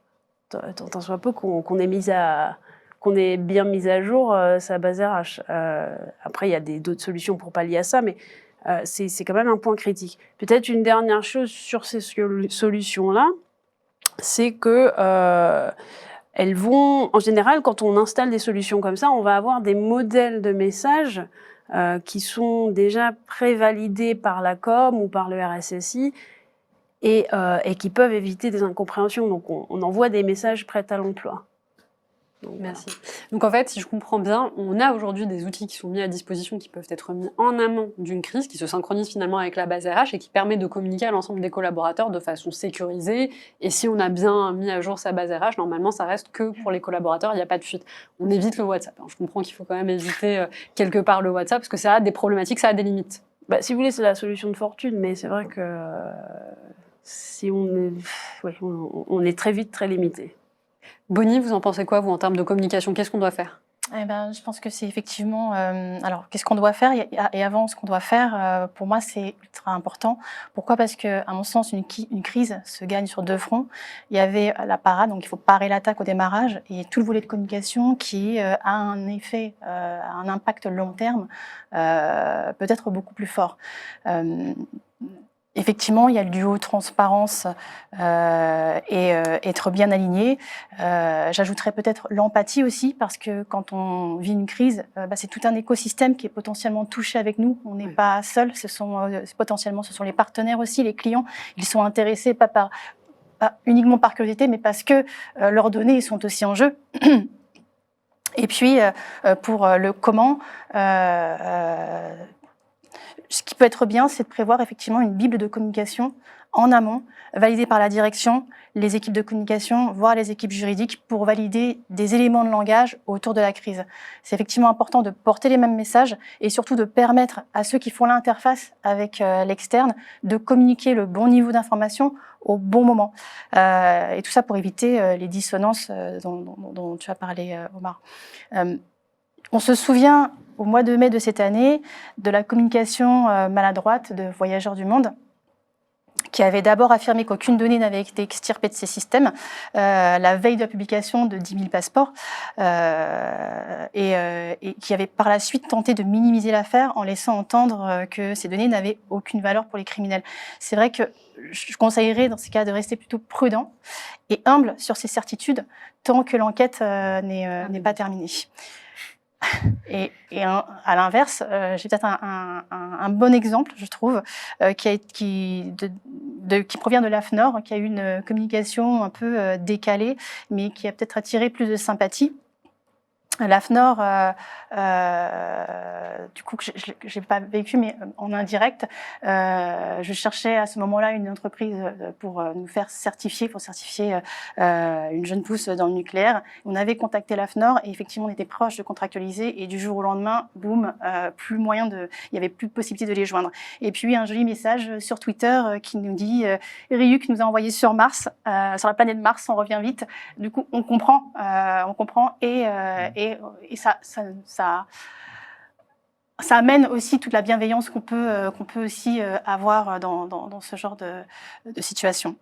S2: Tant soit peu qu'on ait bien mis à jour sa base RH. Après, il y a d'autres solutions pour pallier à ça, mais c'est quand même un point critique. Peut-être une dernière chose sur ces solutions-là, c'est que elles vont, en général, quand on installe des solutions comme ça, on va avoir des modèles de messages qui sont déjà prévalidés par la com ou par le RSSI et qui peuvent éviter des incompréhensions. Donc, on envoie des messages prêts à l'emploi. Donc,
S1: Merci. Donc en fait, si je comprends bien, on a aujourd'hui des outils qui sont mis à disposition qui peuvent être mis en amont d'une crise, qui se synchronisent finalement avec la base RH et qui permet de communiquer à l'ensemble des collaborateurs de façon sécurisée. Et si on a bien mis à jour sa base RH, normalement, ça reste que pour les collaborateurs, il n'y a pas de fuite. On évite le WhatsApp. Alors, je comprends qu'il faut quand même éviter quelque part le WhatsApp parce que ça a des problématiques, ça a des limites.
S2: Bah, si vous voulez, c'est la solution de fortune, mais c'est vrai que si on est très vite très limité.
S1: Bonnie, vous en pensez quoi, vous, en termes de communication? Qu'est-ce qu'on doit faire?
S4: Eh ben, je pense que c'est effectivement... alors, qu'est-ce qu'on doit faire? Et avant, ce qu'on doit faire, pour moi, c'est ultra important. Pourquoi? Parce que, à mon sens, une crise se gagne sur 2 fronts. Il y avait la parade, donc il faut parer l'attaque au démarrage, et tout le volet de communication qui a un effet, un impact long terme, peut-être beaucoup plus fort. Effectivement, il y a le duo transparence et être bien aligné. J'ajouterais peut-être l'empathie aussi, parce que quand on vit une crise, c'est tout un écosystème qui est potentiellement touché avec nous. On n'est pas seul. Potentiellement, ce sont les partenaires aussi, les clients. Ils sont intéressés pas uniquement par curiosité, mais parce que leurs données sont aussi en jeu. Et puis, pour le comment, ce qui peut être bien, c'est de prévoir effectivement une bible de communication en amont, validée par la direction, les équipes de communication, voire les équipes juridiques, pour valider des éléments de langage autour de la crise. C'est effectivement important de porter les mêmes messages et surtout de permettre à ceux qui font l'interface avec l'externe de communiquer le bon niveau d'information au bon moment. Et tout ça pour éviter les dissonances dont tu as parlé, Omar. On se souvient, au mois de mai de cette année, de la communication maladroite de Voyageurs du Monde, qui avait d'abord affirmé qu'aucune donnée n'avait été extirpée de ces systèmes, la veille de la publication de 10 000 passeports, et qui avait par la suite tenté de minimiser l'affaire en laissant entendre que ces données n'avaient aucune valeur pour les criminels. C'est vrai que je conseillerais dans ces cas de rester plutôt prudent et humble sur ces certitudes tant que l'enquête n'est pas terminée. Et à l'inverse, j'ai peut-être un bon exemple, je trouve, qui provient de l'AFNOR, qui a eu une communication un peu décalée, mais qui a peut-être attiré plus de sympathie. L'AFNOR, du coup, je n'ai pas vécu, mais en indirect, je cherchais à ce moment-là une entreprise pour nous faire certifier, une jeune pousse dans le nucléaire. On avait contacté l'AFNOR et effectivement, on était proche de contractualiser et du jour au lendemain, boum, il n'y avait plus de possibilité de les joindre. Et puis, un joli message sur Twitter qui nous dit Ryuk nous a envoyé sur Mars, sur la planète Mars, on revient vite. Du coup, on comprend et ça amène aussi toute la bienveillance qu'on peut aussi avoir dans ce genre de situation.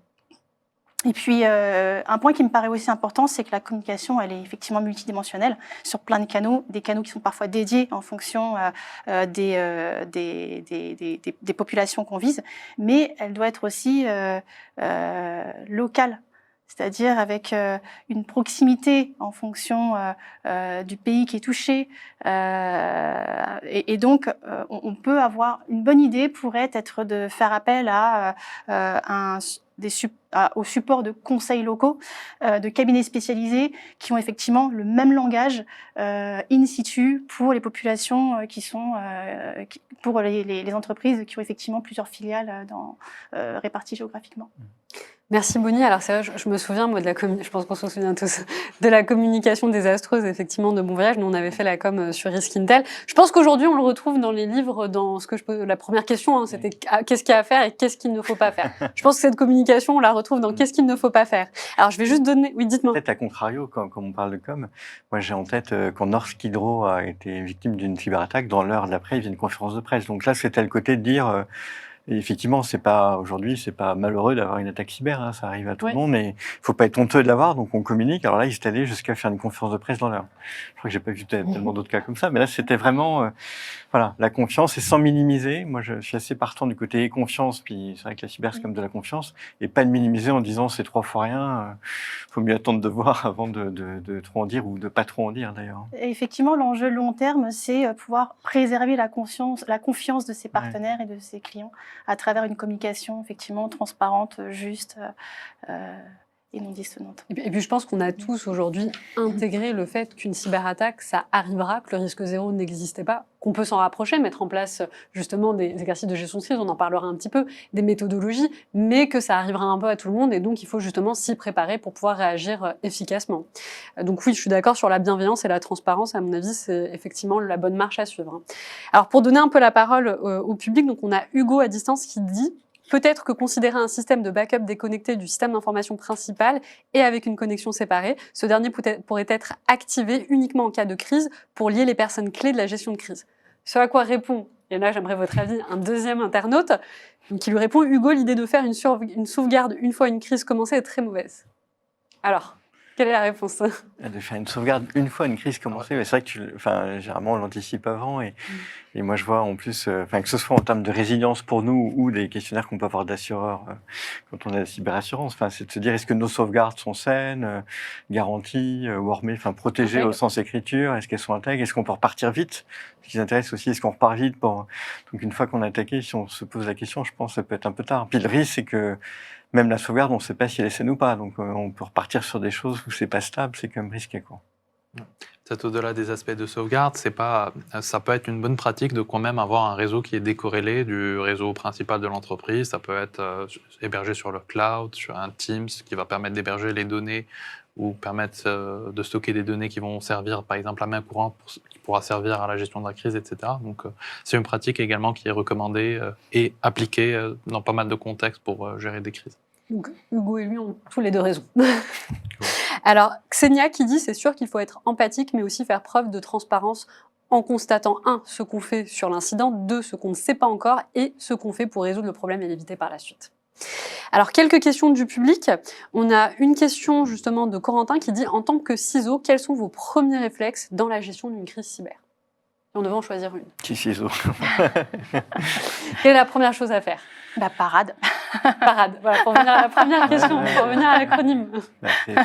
S4: Et puis, un point qui me paraît aussi important, c'est que la communication, elle est effectivement multidimensionnelle sur plein de canaux, des canaux qui sont parfois dédiés en fonction des populations qu'on vise, mais elle doit être aussi locale. C'est-à-dire avec une proximité en fonction du pays qui est touché. Et donc, on peut avoir une bonne idée pourrait être de faire appel à au support de conseils locaux, de cabinets spécialisés qui ont effectivement le même langage in situ pour les populations pour les entreprises qui ont effectivement plusieurs filiales réparties géographiquement.
S1: Merci Bonnie. Alors c'est vrai, je me souviens, moi, je pense qu'on se souvient tous, de la communication désastreuse, effectivement, de Bon Voyage. Nous, on avait fait la com sur Riskintel. Je pense qu'aujourd'hui, on le retrouve dans les livres, dans ce que je peux... La première question, c'était qu'est-ce qu'il y a à faire et qu'est-ce qu'il ne faut pas faire. Je pense que cette communication, on la retrouve dans qu'est-ce qu'il ne faut pas faire. Alors, je vais juste donner... Oui, dites-moi.
S5: Peut-être à contrario, comme on parle de com, moi, j'ai en tête quand Norsk Hydro a été victime d'une cyberattaque, dans l'heure d'après, il y a une conférence de presse. Donc là, c'était le côté de dire... Et effectivement, aujourd'hui, c'est pas malheureux d'avoir une attaque cyber, hein, ça arrive à tout
S1: Oui.
S5: le monde, mais il faut pas être honteux de l'avoir, donc on communique. Alors là, ils étaient allés jusqu'à faire une conférence de presse dans l'heure. Je crois que j'ai pas vu tellement d'autres cas comme ça, mais là, c'était vraiment, voilà, la confiance et sans minimiser. Moi, je suis assez partant du côté confiance, puis c'est vrai que la cyber, c'est comme de la confiance, et pas de minimiser en disant c'est 3 fois rien. Faut mieux attendre de voir avant de trop en dire ou de pas trop en dire d'ailleurs.
S4: Et effectivement, l'enjeu long terme, c'est pouvoir préserver la confiance de ses partenaires et de ses clients à travers une communication effectivement transparente, juste et non dissonante.
S1: Et puis je pense qu'on a tous aujourd'hui intégré le fait qu'une cyberattaque, ça arrivera, que le risque zéro n'existait pas, qu'on peut s'en rapprocher, mettre en place justement des exercices de gestion de crise, on en parlera un petit peu, des méthodologies, mais que ça arrivera un peu à tout le monde et donc il faut justement s'y préparer pour pouvoir réagir efficacement. Donc oui, je suis d'accord sur la bienveillance et la transparence, à mon avis, c'est effectivement la bonne marche à suivre. Alors pour donner un peu la parole au public, donc on a Hugo à distance qui dit: peut-être que considérer un système de backup déconnecté du système d'information principal et avec une connexion séparée, ce dernier pourrait être activé uniquement en cas de crise pour lier les personnes clés de la gestion de crise. Ce à quoi répond, et là j'aimerais votre avis, un deuxième internaute qui lui répond: Hugo, l'idée de faire une sauvegarde une fois une crise commencée est très mauvaise. Alors, quelle est la réponse?
S5: De faire une sauvegarde une fois une crise commencée, mais c'est vrai que généralement on l'anticipe avant et moi je vois en plus, que ce soit en termes de résilience pour nous ou des questionnaires qu'on peut avoir d'assureurs quand on a la cyberassurance, c'est de se dire est-ce que nos sauvegardes sont saines, garanties, protégées au sens écriture, est-ce qu'elles sont intègres, est-ce qu'on peut repartir vite? Ce qui nous intéresse aussi, est-ce qu'on repart vite donc une fois qu'on a attaqué, si on se pose la question, je pense que ça peut être un peu tard. Puis le risque c'est que même la sauvegarde, on ne sait pas si elle est saine ou pas. Donc, on peut repartir sur des choses où c'est pas stable, c'est quand même risqué, quoi.
S3: Peut-être au-delà des aspects de sauvegarde, ça peut être une bonne pratique de quand même avoir un réseau qui est décorrélé du réseau principal de l'entreprise. Ça peut être hébergé sur le cloud, sur un Teams qui va permettre d'héberger les données ou permettre de stocker des données qui vont servir, par exemple, la main courante qui pourra servir à la gestion de la crise, etc. Donc, c'est une pratique également qui est recommandée et appliquée dans pas mal de contextes pour gérer des crises.
S1: Donc, Hugo et lui ont tous les deux raison. Alors, Xenia qui dit: c'est sûr qu'il faut être empathique, mais aussi faire preuve de transparence en constatant 1, ce qu'on fait sur l'incident, 2, ce qu'on ne sait pas encore, et ce qu'on fait pour résoudre le problème et l'éviter par la suite. Alors, quelques questions du public. On a une question justement de Corentin qui dit: en tant que CISO, quels sont vos premiers réflexes dans la gestion d'une crise cyber? Et on devait en choisir une.
S5: Qui CISO?
S1: Quelle est la première chose à faire?
S4: Parade.
S1: Parade. Voilà, pour venir à la première question, pour revenir à l'acronyme.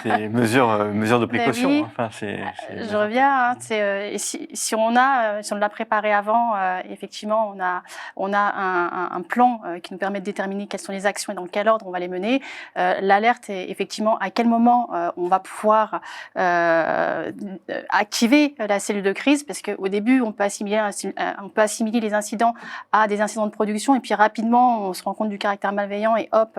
S5: C'est mesure de précaution.
S4: Oui.
S5: Je
S4: reviens. Si on l'a préparé avant, effectivement, on a un plan qui nous permet de déterminer quelles sont les actions et dans quel ordre on va les mener. L'alerte est effectivement à quel moment on va pouvoir activer la cellule de crise, parce qu'au début, on peut assimiler les incidents à des incidents de production, et puis rapidement, on se rend compte du caractère malveillant et hop,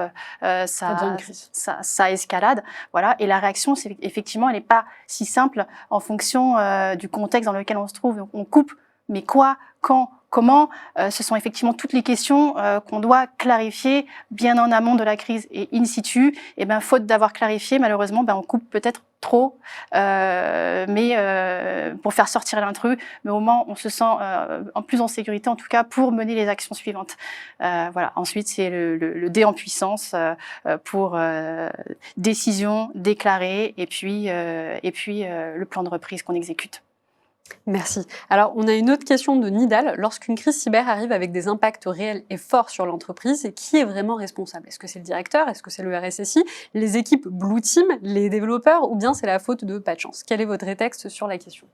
S4: ça escalade. Voilà. Et la réaction, c'est effectivement, elle n'est pas si simple en fonction du contexte dans lequel on se trouve. Donc, on coupe, mais quoi, quand, comment, ce sont effectivement toutes les questions qu'on doit clarifier bien en amont de la crise. Et in situ, faute d'avoir clarifié, malheureusement, on coupe peut-être trop, mais pour faire sortir l'intrus, mais au moins on se sent en plus en sécurité, en tout cas pour mener les actions suivantes. Voilà. Ensuite, c'est le dé en puissance pour décision déclarée et puis le plan de reprise qu'on exécute.
S1: Merci. Alors, on a une autre question de Nidal. Lorsqu'une crise cyber arrive avec des impacts réels et forts sur l'entreprise, qui est vraiment responsable? Est-ce que c'est le directeur? Est-ce que c'est le RSSI? Les équipes Blue Team? Les développeurs? Ou bien c'est la faute de pas de chance? Quel est votre rétexte sur la question?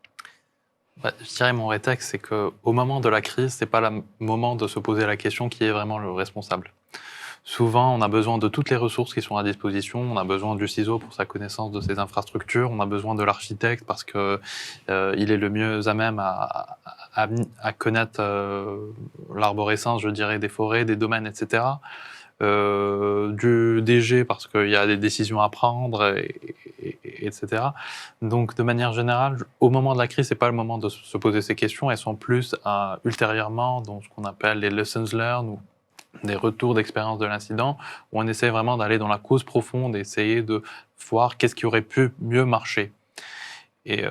S3: Je dirais mon rétexte, c'est qu'au moment de la crise, c'est pas le moment de se poser la question qui est vraiment le responsable. Souvent, on a besoin de toutes les ressources qui sont à disposition. On a besoin du CISO pour sa connaissance de ses infrastructures. On a besoin de l'architecte parce que il est le mieux à même à connaître l'arborescence, je dirais, des forêts, des domaines, etc. Du DG parce qu'il y a des décisions à prendre, etc. Donc, de manière générale, au moment de la crise, c'est pas le moment de se poser ces questions. Elles sont plus ultérieurement dans ce qu'on appelle les lessons learned ou des retours d'expérience de l'incident, où on essaie vraiment d'aller dans la cause profonde et essayer de voir qu'est-ce qui aurait pu mieux marcher. Et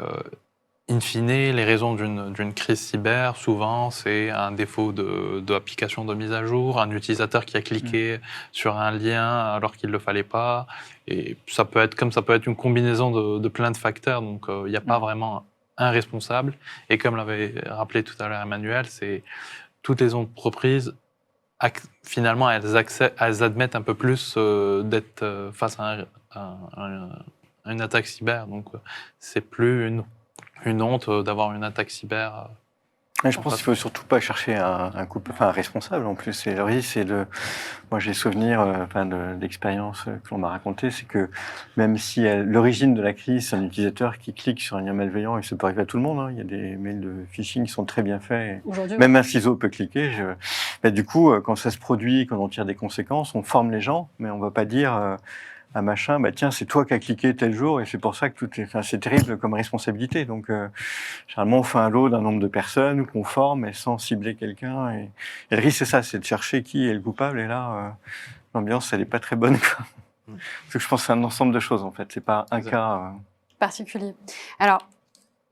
S3: In fine, les raisons d'une crise cyber, souvent, c'est un défaut d'application de mise à jour, un utilisateur qui a cliqué sur un lien alors qu'il ne le fallait pas. Et ça peut être une combinaison de plein de facteurs. Donc, il n'y a pas vraiment un responsable. Et comme l'avait rappelé tout à l'heure Emmanuel, c'est toutes les entreprises, finalement, elles admettent un peu plus d'être face à une attaque cyber. Donc, c'est plus une honte d'avoir une attaque cyber.
S5: Je pense qu'il ne faut surtout pas chercher un responsable en plus. Et le risque, moi j'ai souvenir d'expériences que l'on m'a racontées, c'est que même si l'origine de la crise, c'est un utilisateur qui clique sur un lien malveillant, et ça peut arriver à tout le monde, hein. Il y a des mails de phishing qui sont très bien faits. Même un ciseau peut cliquer. Mais du coup, quand ça se produit, quand on tire des conséquences, on forme les gens, mais on ne va pas dire à machin, tiens, c'est toi qui as cliqué tel jour et c'est pour ça que c'est terrible comme responsabilité. Donc, généralement, on fait un lot d'un nombre de personnes qu'on forme et sans cibler quelqu'un. Et le risque, c'est ça, c'est de chercher qui est le coupable. Et là, l'ambiance, elle n'est pas très bonne, quoi. Parce que je pense que c'est un ensemble de choses, en fait. C'est pas un cas
S1: particulier. Alors,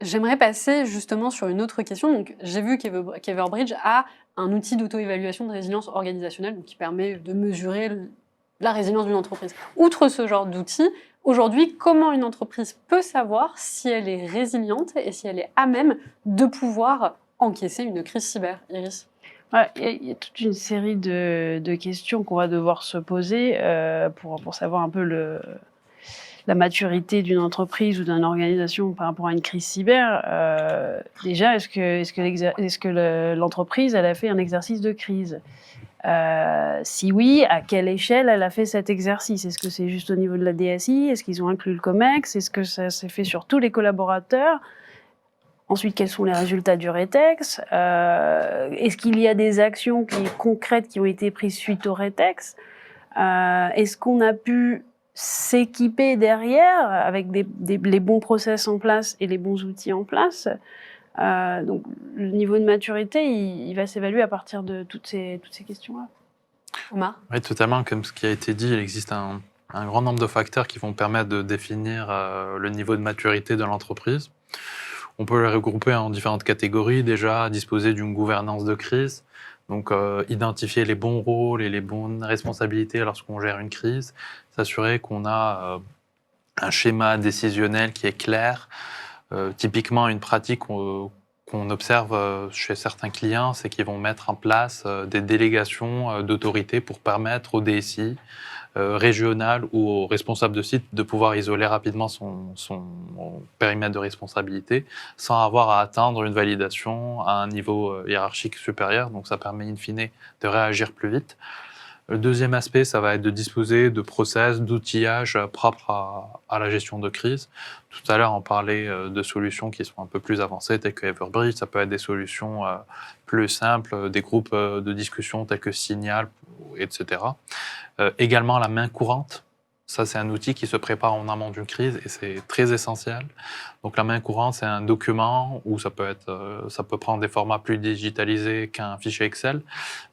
S1: j'aimerais passer justement sur une autre question. Donc, j'ai vu qu'Everbridge a un outil d'auto-évaluation de résilience organisationnelle donc, qui permet de mesurer la résilience d'une entreprise. Outre ce genre d'outils, aujourd'hui, comment une entreprise peut savoir si elle est résiliente et si elle est à même de pouvoir encaisser une crise cyber, Iris?
S2: Il y a toute une série de questions qu'on va devoir se poser pour savoir un peu la maturité d'une entreprise ou d'une organisation par rapport à une crise cyber. Déjà, est-ce que l'entreprise elle a fait un exercice de crise? Si oui, à quelle échelle elle a fait cet exercice? Est-ce que c'est juste au niveau de la DSI? Est-ce qu'ils ont inclus le COMEX? Est-ce que ça s'est fait sur tous les collaborateurs? Ensuite, quels sont les résultats du RETEX? Est-ce qu'il y a des actions concrètes qui ont été prises suite au RETEX? Est-ce qu'on a pu s'équiper derrière avec les bons process en place et les bons outils en place? Donc, le niveau de maturité, il va s'évaluer à partir de toutes ces questions-là.
S1: Omar?
S3: Oui, totalement. Comme ce qui a été dit, il existe un grand nombre de facteurs qui vont permettre de définir le niveau de maturité de l'entreprise. On peut les regrouper en différentes catégories. Déjà, disposer d'une gouvernance de crise. Donc, identifier les bons rôles et les bonnes responsabilités lorsqu'on gère une crise. S'assurer qu'on a un schéma décisionnel qui est clair. Typiquement, une pratique qu'on observe chez certains clients, c'est qu'ils vont mettre en place des délégations d'autorité pour permettre au DSI régional ou au responsable de site de pouvoir isoler rapidement son périmètre de responsabilité sans avoir à atteindre une validation à un niveau hiérarchique supérieur. Donc ça permet in fine de réagir plus vite. Le deuxième aspect, ça va être de disposer de process, d'outillage propres à la gestion de crise. Tout à l'heure, on parlait de solutions qui sont un peu plus avancées, telles que Everbridge. Ça peut être des solutions plus simples, des groupes de discussion tels que Signal, etc. Également, la main courante. Ça, c'est un outil qui se prépare en amont d'une crise et c'est très essentiel. Donc, la main courante, c'est un document où ça peut prendre des formats plus digitalisés qu'un fichier Excel.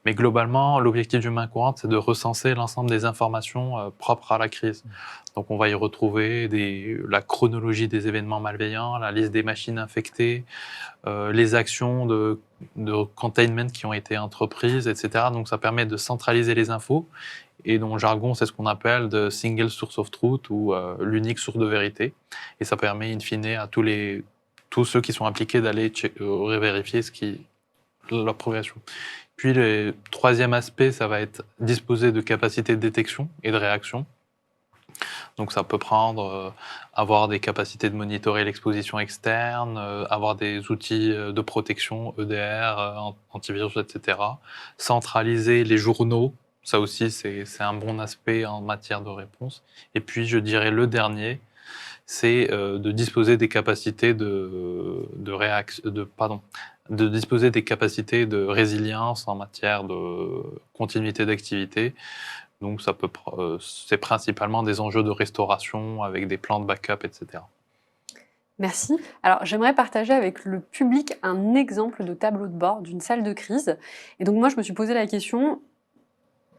S3: Mais globalement, l'objectif d'une main courante, c'est de recenser l'ensemble des informations propres à la crise. Donc, on va y retrouver la chronologie des événements malveillants, la liste des machines infectées, les actions de containment qui ont été entreprises, etc. Donc, ça permet de centraliser les infos. Et dans le jargon, c'est ce qu'on appelle de single source of truth ou l'unique source de vérité. Et ça permet in fine à tous ceux qui sont impliqués d'aller vérifier leur progression. Puis le troisième aspect, ça va être disposer de capacités de détection et de réaction. Donc ça peut prendre avoir des capacités de monitorer l'exposition externe, avoir des outils de protection, EDR, antivirus, etc. Centraliser les journaux. Ça aussi, c'est un bon aspect en matière de réponse. Et puis, je dirais le dernier, c'est de disposer des capacités de disposer des capacités de résilience en matière de continuité d'activité. Donc, c'est principalement des enjeux de restauration avec des plans de backup, etc.
S1: Merci. Alors, j'aimerais partager avec le public un exemple de tableau de bord d'une salle de crise. Et donc, moi, je me suis posé la question...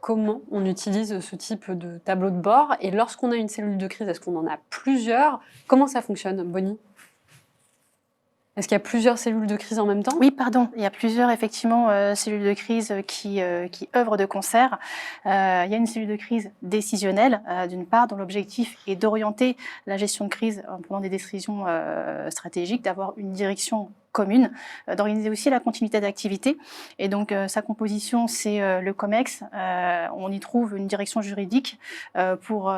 S1: Comment on utilise ce type de tableau de bord? Et lorsqu'on a une cellule de crise, est-ce qu'on en a plusieurs? Comment ça fonctionne, Bonnie? Est-ce qu'il y a plusieurs cellules de crise en même temps?
S4: Oui, pardon. Il y a plusieurs, effectivement, cellules de crise qui œuvrent de concert. Il y a une cellule de crise décisionnelle, d'une part, dont l'objectif est d'orienter la gestion de crise en prenant des décisions stratégiques, d'avoir une direction commune, d'organiser aussi la continuité d'activité. Et donc, sa composition, c'est le COMEX. On y trouve une direction juridique pour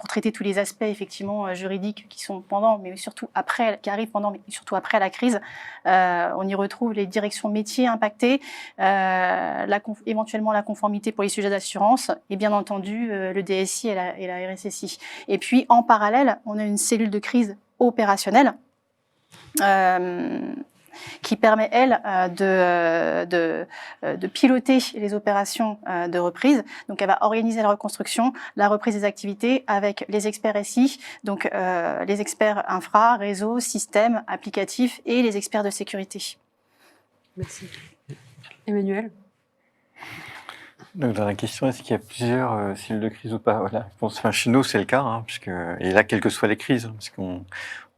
S4: traiter tous les aspects, effectivement, juridiques qui sont pendant, mais surtout après, qui arrivent pendant, mais surtout après la crise. On y retrouve les directions métiers impactées, éventuellement la conformité pour les sujets d'assurance et bien entendu le DSI et la RSSI. Et puis, en parallèle, on a une cellule de crise opérationnelle qui permet, elle, de piloter les opérations de reprise. Donc, elle va organiser la reconstruction, la reprise des activités avec les experts SI, donc les experts infra, réseau, système, applicatif et les experts de sécurité.
S1: Merci. Emmanuel?
S5: Donc, dans la question, est-ce qu'il y a plusieurs cellules de crise ou pas? Voilà. Enfin, chez nous, c'est le cas, hein, et là, quelles que soient les crises, hein, parce qu'on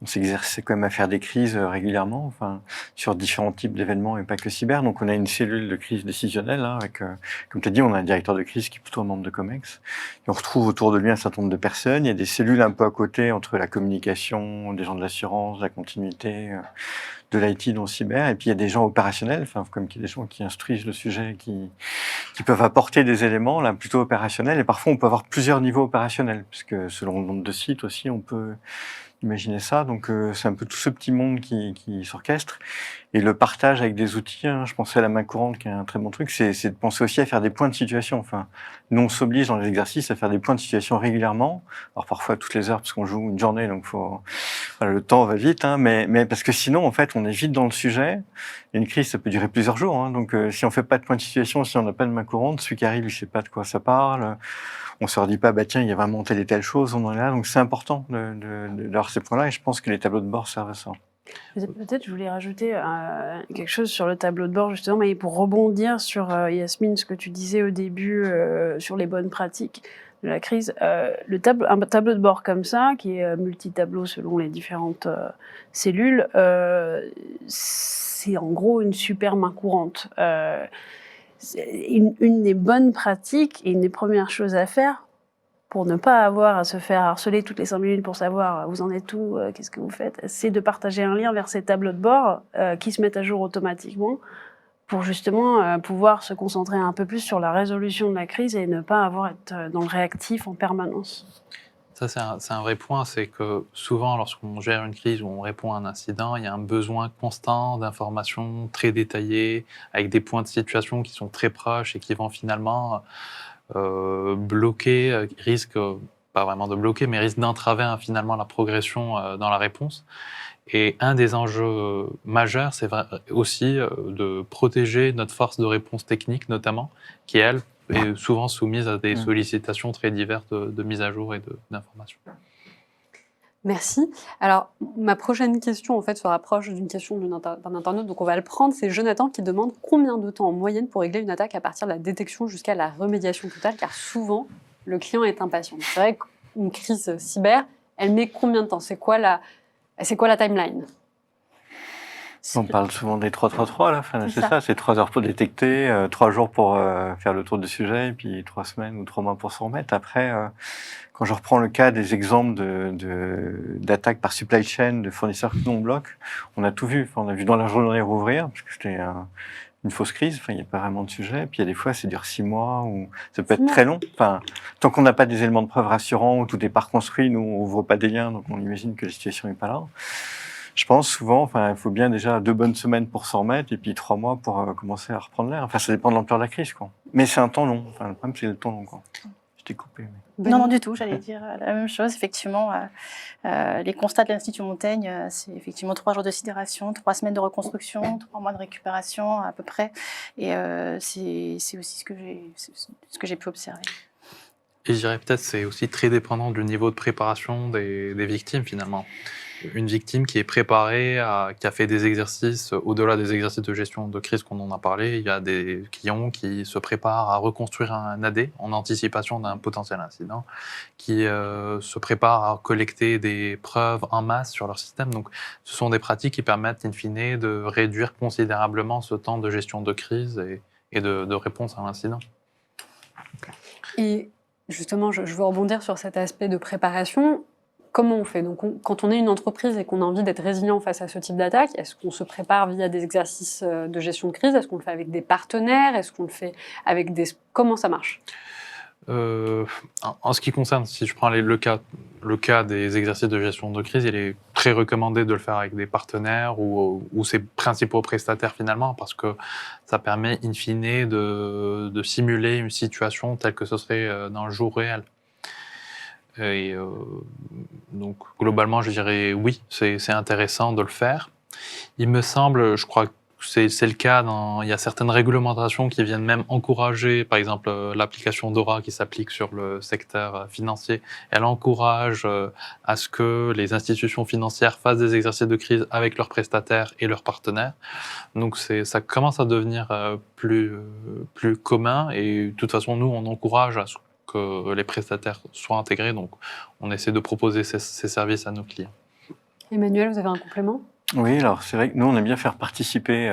S5: s'exerçait quand même à faire des crises régulièrement, enfin, sur différents types d'événements et pas que cyber. Donc, on a une cellule de crise décisionnelle, hein, avec, comme tu as dit, on a un directeur de crise qui est plutôt un membre de COMEX. Et on retrouve autour de lui un certain nombre de personnes. Il y a des cellules un peu à côté entre la communication, des gens de l'assurance, la continuité, de l'IT dans le cyber, et puis il y a des gens opérationnels, enfin, comme des gens qui instruisent le sujet, qui peuvent apporter des éléments là plutôt opérationnels, et parfois on peut avoir plusieurs niveaux opérationnels, puisque selon le nombre de sites aussi, on peut imaginer ça. Donc c'est un peu tout ce petit monde qui s'orchestre. Et le partage avec des outils, hein, je pensais à la main courante qui est un très bon truc, c'est de penser aussi à faire des points de situation. Enfin, nous on s'oblige dans les exercices à faire des points de situation régulièrement. Alors parfois toutes les heures parce qu'on joue une journée, donc voilà, le temps va vite, hein, mais parce que sinon en fait on est vite dans le sujet. Et une crise ça peut durer plusieurs jours, hein, donc si on fait pas de points de situation, si on n'a pas de main courante, celui qui arrive il sait pas de quoi ça parle. On se redit pas, bah tiens, il y a vraiment telle et telle chose, on en est là. Donc c'est important d'avoir ces points-là, et je pense que les tableaux de bord servent à ça.
S2: Peut-être je voulais rajouter quelque chose sur le tableau de bord, justement, mais pour rebondir sur, Yasmine, ce que tu disais au début sur les bonnes pratiques de la crise. Un tableau de bord comme ça, qui est multi-tableau selon les différentes cellules, c'est en gros une super main courante. Une des bonnes pratiques et une des premières choses à faire pour ne pas avoir à se faire harceler toutes les 5 minutes pour savoir vous en êtes où, qu'est-ce que vous faites, c'est de partager un lien vers ces tableaux de bord qui se mettent à jour automatiquement pour justement pouvoir se concentrer un peu plus sur la résolution de la crise et ne pas avoir à être dans le réactif en permanence.
S3: Ça, c'est un vrai point, c'est que souvent, lorsqu'on gère une crise ou on répond à un incident, il y a un besoin constant d'informations très détaillées, avec des points de situation qui sont très proches et qui vont finalement bloquer, pas vraiment de bloquer, mais risquent d'entraver finalement la progression dans la réponse. Et un des enjeux majeurs, c'est aussi de protéger notre force de réponse technique, notamment, qui, elle, est souvent soumise à des sollicitations très diverses de mise à jour et d'informations.
S1: Merci. Alors, ma prochaine question, en fait, se rapproche d'une question d'un internaute, donc on va le prendre. C'est Jonathan qui demande combien de temps en moyenne pour régler une attaque à partir de la détection jusqu'à la remédiation totale, car souvent, le client est impatient. C'est vrai qu'une crise cyber, elle met combien de temps? C'est quoi la timeline?
S5: On parle souvent des 3-3-3 là, c'est ça, c'est 3 heures pour détecter, 3 jours pour faire le tour du sujet, et puis 3 semaines ou 3 mois pour s'en remettre. Après, quand je reprends le cas des exemples d'attaques par supply chain de fournisseurs que l'on bloque, on a tout vu. Enfin, on a vu dans la journée rouvrir, parce que c'était une fausse crise, enfin, il n'y a pas vraiment de sujet. Puis il y a des fois, ça dure 6 mois, ou ça peut être très long. Enfin, tant qu'on n'a pas des éléments de preuve rassurants, ou tout n'est pas reconstruit, nous, on ouvre pas des liens, donc on imagine que la situation n'est pas là. Je pense souvent, enfin, il faut bien déjà 2 bonnes semaines pour s'en remettre, et puis 3 mois pour commencer à reprendre l'air. Enfin, ça dépend de l'ampleur de la crise, quoi. Mais c'est un temps long. Enfin, le problème, c'est le temps long, quoi. Je t'ai coupé. Mais...
S4: Non, du tout. J'allais dire la même chose. Effectivement, les constats de l'Institut Montaigne, c'est effectivement 3 jours de sidération, 3 semaines de reconstruction, 3 mois de récupération à peu près. Et c'est aussi ce que j'ai pu observer.
S3: Et je dirais peut-être c'est aussi très dépendant du niveau de préparation des victimes, finalement. une victime qui est préparée, qui a fait des exercices, au-delà des exercices de gestion de crise qu'on en a parlé, il y a des clients qui se préparent à reconstruire un AD en anticipation d'un potentiel incident, qui se préparent à collecter des preuves en masse sur leur système. Donc, ce sont des pratiques qui permettent, in fine, de réduire considérablement ce temps de gestion de crise et de réponse à l'incident.
S1: Et justement, je veux rebondir sur cet aspect de préparation. Comment on fait? Donc, quand on est une entreprise et qu'on a envie d'être résilient face à ce type d'attaque, est-ce qu'on se prépare via des exercices de gestion de crise? Est-ce qu'on le fait avec des partenaires? Est-ce qu'on le fait avec des... Comment ça marche?
S3: En ce qui concerne, si je prends le cas des exercices de gestion de crise, il est très recommandé de le faire avec des partenaires ou ses principaux prestataires finalement, parce que ça permet in fine de simuler une situation telle que ce serait dans le jour réel. Et donc globalement, je dirais oui, c'est intéressant de le faire. Il me semble, je crois que c'est le cas, il y a certaines réglementations qui viennent même encourager, par exemple l'application DORA qui s'applique sur le secteur financier, elle encourage à ce que les institutions financières fassent des exercices de crise avec leurs prestataires et leurs partenaires. Donc ça commence à devenir plus commun et de toute façon nous on encourage à ce que les prestataires soient intégrés, donc on essaie de proposer ces services à nos clients.
S1: Emmanuel, vous avez un complément?
S5: Oui, alors c'est vrai que nous, on aime bien faire participer,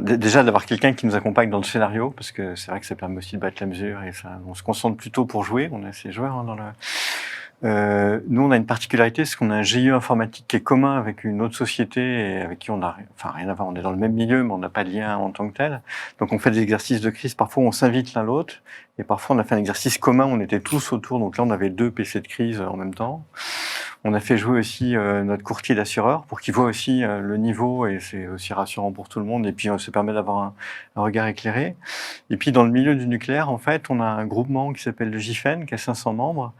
S5: déjà d'avoir quelqu'un qui nous accompagne dans le scénario, parce que c'est vrai que ça permet aussi de battre la mesure, et ça, on se concentre plutôt pour jouer, on est assez joueurs hein, dans nous, on a une particularité, c'est qu'on a un GIE informatique qui est commun avec une autre société et avec qui on a, rien à voir, on est dans le même milieu, mais on n'a pas de lien en tant que tel. Donc on fait des exercices de crise, parfois on s'invite l'un l'autre, et parfois on a fait un exercice commun, on était tous autour, donc là on avait 2 PC de crise en même temps. On a fait jouer aussi notre courtier d'assureur pour qu'il voit aussi le niveau, et c'est aussi rassurant pour tout le monde, et puis ça permet d'avoir un regard éclairé. Et puis dans le milieu du nucléaire, en fait, on a un groupement qui s'appelle le GIFEN, qui a 500 membres,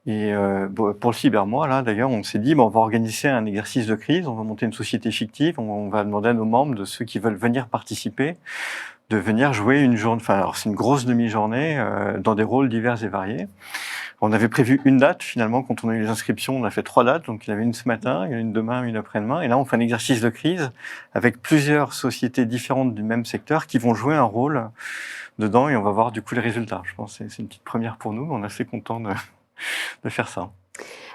S5: et pour le cybermois, là d'ailleurs, on s'est dit, on va organiser un exercice de crise, on va monter une société fictive, on va demander à nos membres, de ceux qui veulent venir participer, de venir jouer une journée, alors c'est une grosse demi-journée, dans des rôles divers et variés. On avait prévu une date, finalement, quand on a eu les inscriptions, on a fait 3 dates, donc il y en avait une ce matin, il y en a une demain, une après-demain, et là on fait un exercice de crise avec plusieurs sociétés différentes du même secteur qui vont jouer un rôle dedans, et on va voir du coup les résultats. Je pense que c'est une petite première pour nous, on est assez contents de faire ça.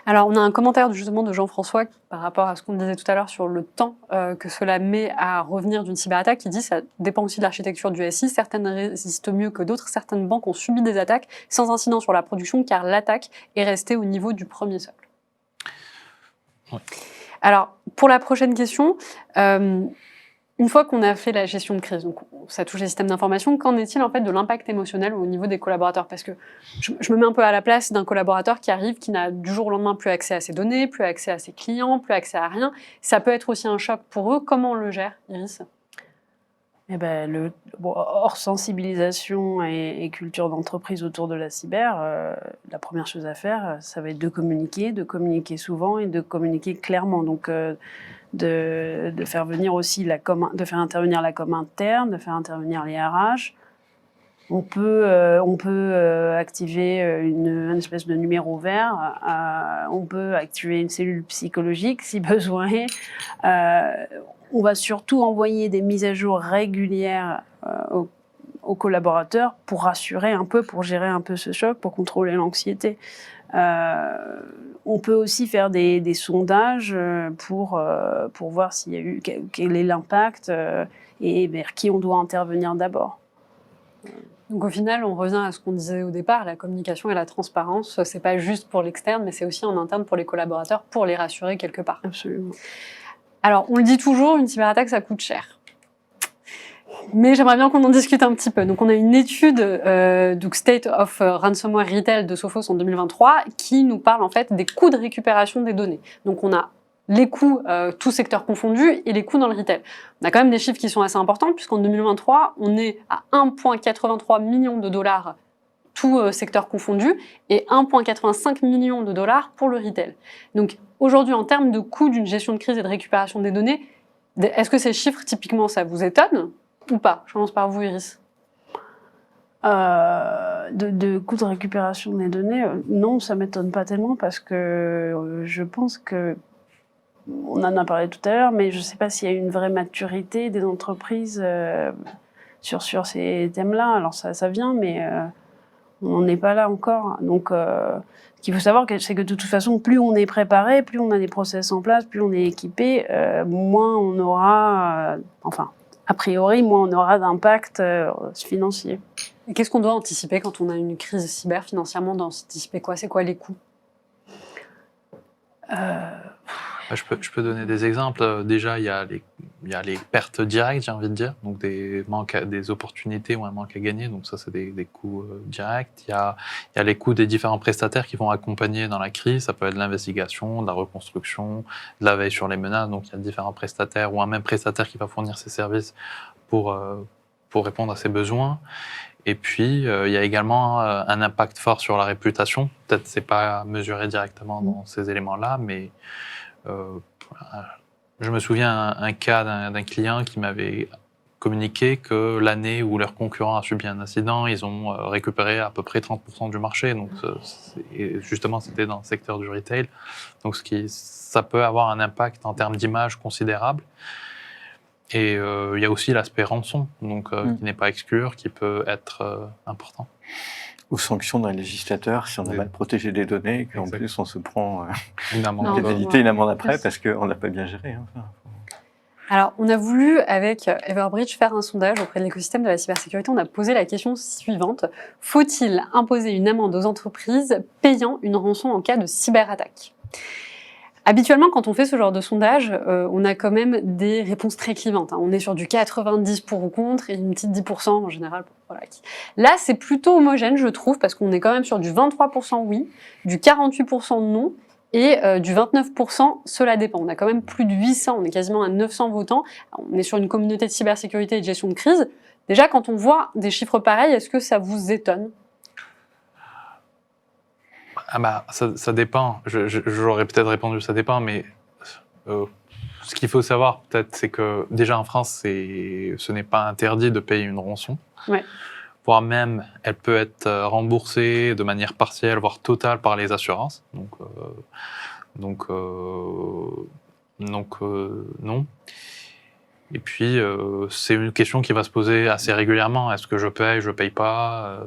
S1: Alors, on a un commentaire justement de Jean-François par rapport à ce qu'on disait tout à l'heure sur le temps que cela met à revenir d'une cyberattaque, qui dit que ça dépend aussi de l'architecture du SI. Certaines résistent mieux que d'autres. Certaines banques ont subi des attaques sans incident sur la production car l'attaque est restée au niveau du premier socle.
S3: Ouais.
S1: Alors, pour la prochaine question, une fois qu'on a fait la gestion de crise, donc ça touche les systèmes d'information, qu'en est-il en fait de l'impact émotionnel au niveau des collaborateurs? Parce que je me mets un peu à la place d'un collaborateur qui arrive, qui n'a du jour au lendemain plus accès à ses données, plus accès à ses clients, plus accès à rien. Ça peut être aussi un choc pour eux. Comment on le gère, Iris?
S2: Eh ben, hors sensibilisation et culture d'entreprise autour de la cyber, la première chose à faire, ça va être de communiquer souvent et de communiquer clairement. Donc, de faire venir aussi de faire intervenir la com interne, de faire intervenir les RH. On peut activer une espèce de numéro vert. On peut activer une cellule psychologique si besoin. On va surtout envoyer des mises à jour régulières aux collaborateurs pour rassurer un peu, pour gérer un peu ce choc, pour contrôler l'anxiété. On peut aussi faire des sondages pour voir s'il y a eu, quel est l'impact et vers qui on doit intervenir d'abord.
S1: Donc au final, on revient à ce qu'on disait au départ, la communication et la transparence, c'est pas juste pour l'externe, mais c'est aussi en interne pour les collaborateurs, pour les rassurer quelque part.
S2: Absolument.
S1: Alors, on le dit toujours, une cyberattaque, ça coûte cher. Mais j'aimerais bien qu'on en discute un petit peu. Donc, on a une étude donc State of Ransomware Retail de Sophos en 2023 qui nous parle en fait des coûts de récupération des données. Donc, on a les coûts, tous secteurs confondus, et les coûts dans le retail. On a quand même des chiffres qui sont assez importants, puisqu'en 2023, on est à 1,83 million de dollars, tout secteur confondu, et 1,85 million de dollars pour le retail. Donc, aujourd'hui, en termes de coûts d'une gestion de crise et de récupération des données, est-ce que ces chiffres, typiquement, ça vous étonne ou pas? Je commence par vous, Iris.
S2: De coûts de récupération des données, non, ça m'étonne pas tellement parce que je pense que on en a parlé tout à l'heure, mais je ne sais pas s'il y a une vraie maturité des entreprises sur ces thèmes-là. Alors ça vient, mais on n'en est pas là encore. Donc, ce qu'il faut savoir, c'est que de toute façon, plus on est préparé, plus on a des process en place, plus on est équipé, moins on aura, a priori, moins on aura d'impact financier.
S1: Et qu'est-ce qu'on doit anticiper quand on a une crise cyber financièrement? D'anticiper quoi? C'est quoi les coûts?
S3: Je peux donner des exemples. Déjà, il y a les pertes directes, j'ai envie de dire, donc des opportunités ou un manque à gagner. Donc ça, c'est des coûts directs. Il y a les coûts des différents prestataires qui vont accompagner dans la crise. Ça peut être de l'investigation, de la reconstruction, de la veille sur les menaces. Donc il y a différents prestataires ou un même prestataire qui va fournir ses services pour répondre à ses besoins. Et puis, il y a également un impact fort sur la réputation. Peut-être c'est pas mesuré directement dans ces éléments-là, mais je me souviens un cas d'un client qui m'avait communiqué que l'année où leur concurrent a subi un incident, ils ont récupéré à peu près 30% du marché. Donc, et justement, c'était dans le secteur du retail. Donc, ça peut avoir un impact en termes d'image considérable. Et il y a aussi l'aspect rançon, donc, qui n'est pas à exclure, qui peut être important.
S5: Ou sanctions d'un législateur si on a mal protégé des données et qu'en plus on se prend
S3: une amende.
S5: en pénalité, une amende après parce qu'on n'a pas bien géré. Hein.
S1: Alors, on a voulu, avec Everbridge, faire un sondage auprès de l'écosystème de la cybersécurité. On a posé la question suivante. Faut-il imposer une amende aux entreprises payant une rançon en cas de cyberattaque? Habituellement, quand on fait ce genre de sondage, on a quand même des réponses très clivantes. On est sur du 90 pour ou contre et une petite 10% en général. Voilà. Là, c'est plutôt homogène, je trouve, parce qu'on est quand même sur du 23% oui, du 48% non et du 29% cela dépend. On a quand même plus de 800, on est quasiment à 900 votants. On est sur une communauté de cybersécurité et de gestion de crise. Déjà, quand on voit des chiffres pareils, est-ce que ça vous étonne?
S3: Ça dépend. J'aurais peut-être répondu ça dépend, mais ce qu'il faut savoir peut-être, c'est que déjà en France, ce n'est pas interdit de payer une rançon.
S1: Ouais.
S3: Voire même, elle peut être remboursée de manière partielle, voire totale par les assurances. Donc non. Et puis, c'est une question qui va se poser assez régulièrement. Est-ce que je paye pas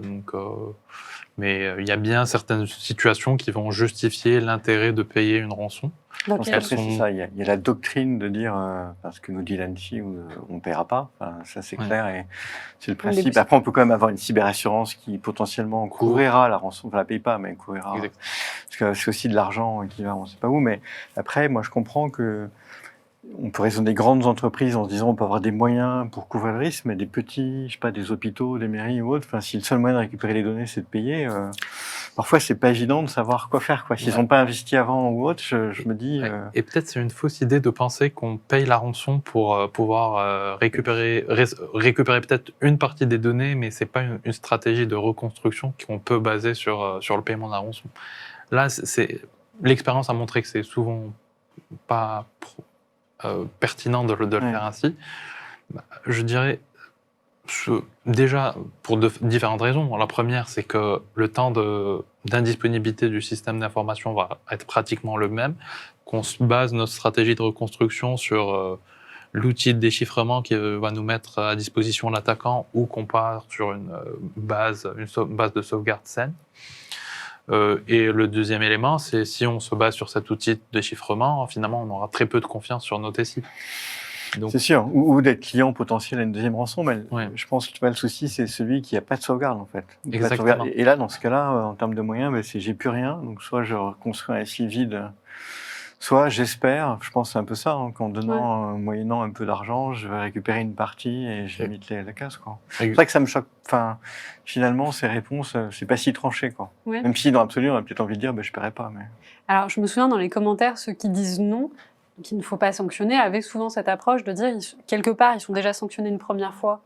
S3: mais il y a bien certaines situations qui vont justifier l'intérêt de payer une rançon.
S5: Okay. Après, c'est ça, il y a la doctrine de dire, parce que nous dit l'ANSSI, on ne paiera pas, ça c'est clair, et c'est le principe. Après, on peut quand même avoir une cyberassurance qui potentiellement couvrira la rançon, enfin, la paye pas, mais couvrira. Exactement. Parce que c'est aussi de l'argent qui va, on ne sait pas où, mais après, moi je comprends que on peut raisonner des grandes entreprises en se disant on peut avoir des moyens pour couvrir le risque, mais des petits, je sais pas, des hôpitaux, des mairies ou autres, si le seul moyen de récupérer les données c'est de payer, parfois c'est pas évident de savoir quoi faire. S'ils n'ont pas investi avant ou autre, je me dis...
S3: Et peut-être c'est une fausse idée de penser qu'on paye la rançon pour pouvoir récupérer peut-être une partie des données, mais c'est pas une stratégie de reconstruction qu'on peut baser sur le paiement de la rançon. Là, l'expérience a montré que c'est souvent pas pertinent de le faire ainsi. Je dirais déjà pour différentes raisons. La première, c'est que le temps d'indisponibilité du système d'information va être pratiquement le même, qu'on se base notre stratégie de reconstruction sur l'outil de déchiffrement qui va nous mettre à disposition l'attaquant ou qu'on part sur une base de sauvegarde saine. Et le deuxième élément, c'est si on se base sur cet outil de déchiffrement, finalement, on aura très peu de confiance sur nos TSI.
S5: C'est sûr, ou d'être client potentiel à une deuxième rançon, mais je pense que le souci, c'est celui qui n'a pas de sauvegarde, en fait.
S3: Exactement.
S5: Et là, dans ce cas-là, en termes de moyens, c'est j'ai plus rien, donc soit je reconstruis un SI vide, soit j'espère, je pense que c'est un peu ça, qu'en donnant, moyennant un peu d'argent, je vais récupérer une partie et je limite la casse, quoi. C'est vrai que ça me choque. Enfin, finalement, ces réponses, c'est pas si tranché, quoi. Ouais. Même si dans l'absolu, on a peut-être envie de dire, je paierai pas. Mais...
S1: Alors, je me souviens dans les commentaires, ceux qui disent non, qu'il ne faut pas sanctionner, avaient souvent cette approche de dire, quelque part, ils sont déjà sanctionnés une première fois